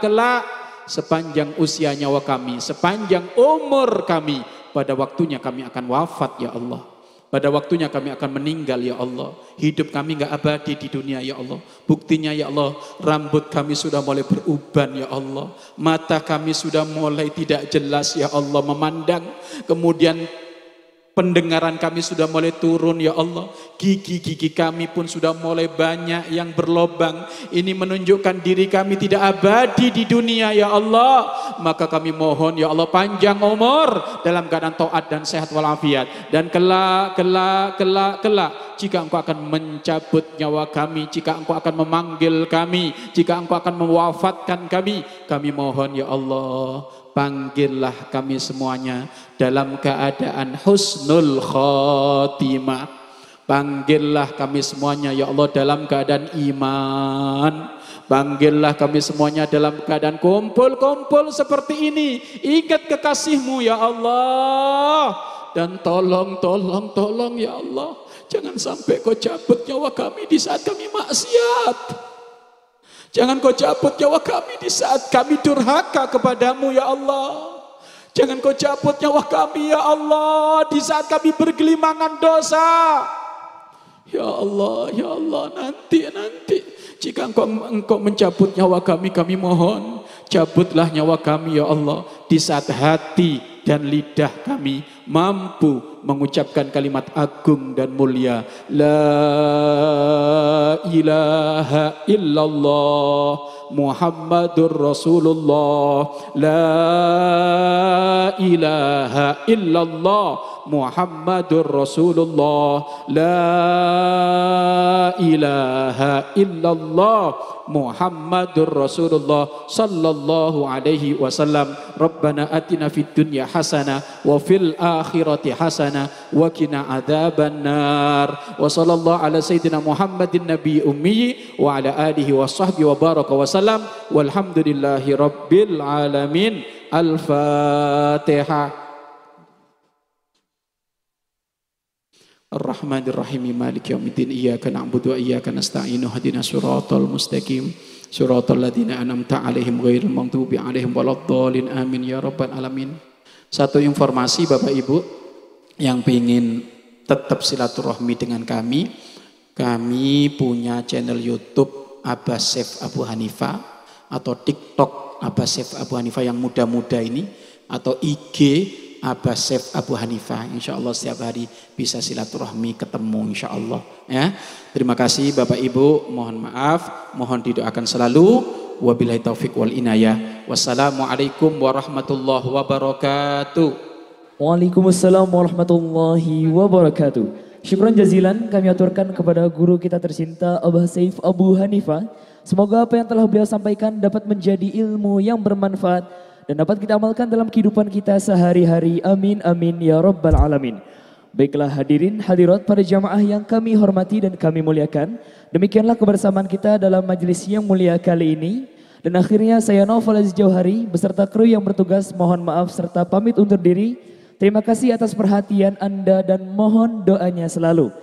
sepanjang usia nyawa kami, sepanjang umur kami, pada waktunya kami akan wafat ya Allah. Pada waktunya kami akan meninggal ya Allah. Hidup kami enggak abadi di dunia ya Allah. Buktinya ya Allah, rambut kami sudah mulai beruban ya Allah. Mata kami sudah mulai tidak jelas ya Allah memandang. Kemudian pendengaran kami sudah mulai turun ya Allah. Gigi-gigi kami pun sudah mulai banyak yang berlobang. Ini menunjukkan diri kami tidak abadi di dunia ya Allah. Maka kami mohon ya Allah panjang umur dalam keadaan taat dan sehat walafiat. Dan kelak jika Engkau akan mencabut nyawa kami, jika Engkau akan memanggil kami, jika Engkau akan mewafatkan kami mohon ya Allah, panggillah kami semuanya dalam keadaan husnul khotimah. Panggillah kami semuanya ya Allah dalam keadaan iman. Panggillah kami semuanya dalam keadaan kumpul-kumpul seperti ini. Ingat kekasihmu ya Allah. Dan tolong ya Allah, jangan sampai Kau cabut nyawa kami di saat kami maksiat. Jangan Kau cabut nyawa kami di saat kami durhaka kepadamu ya Allah. Jangan Kau cabut nyawa kami ya Allah di saat kami bergelimangan dosa. Ya Allah nanti jika Engkau mencabut nyawa kami mohon cabutlah nyawa kami ya Allah di saat hati dan lidah kami mampu mengucapkan kalimat agung dan mulia la ilaha illallah Muhammadur Rasulullah, la ilaha illallah Muhammadur Rasulullah, la ilaha illallah Muhammadur Rasulullah sallallahu alaihi wasallam. Rabbana atina fid dunya hasanah wa fil akhirati hasanah wa qina adzaban nar. Wa sallallahu ala sayyidina Muhammadin nabi ummi wa ala alihi wa sahbihi wa baraka wa sallam. Walhamdulillahi rabbil alamin. Al-Fatihah. Ar-Rahmanir Rahim Maliki yaumiddin iyyaka na'budu wa iyyaka nasta'in ihdinas siratal mustaqim siratal ladzina an'amta 'alaihim ghairil maghdubi 'alaihim waladdallin amin ya rabbal alamin. Satu informasi Bapak Ibu yang ingin tetap silaturahmi dengan kami punya channel YouTube Abbas Syekh Abu Hanifah atau TikTok Abbas Syekh Abu Hanifah yang muda-muda ini, atau IG Abbas Syekh Abu Hanifah. Insya Allah setiap hari bisa silaturahmi ketemu insya Allah ya. Terima kasih Bapak Ibu, mohon maaf, mohon didoakan selalu. Wabillahi taufik wal inayah. Wassalamualaikum warahmatullahi wabarakatuh. Waalaikumsalam warahmatullahi wabarakatuh. Syukran jazilan kami aturkan kepada guru kita tercinta Abbas Syekh Abu Hanifah. Semoga apa yang telah beliau sampaikan dapat menjadi ilmu yang bermanfaat dan dapat kita amalkan dalam kehidupan kita sehari-hari. Amin amin ya rabbal alamin. Baiklah hadirin hadirat para jamaah yang kami hormati dan kami muliakan, demikianlah kebersamaan kita dalam majelis yang mulia kali ini. Dan akhirnya saya Naufal Aziz Jauhari beserta kru yang bertugas mohon maaf serta pamit undur diri. Terima kasih atas perhatian Anda dan mohon doanya selalu.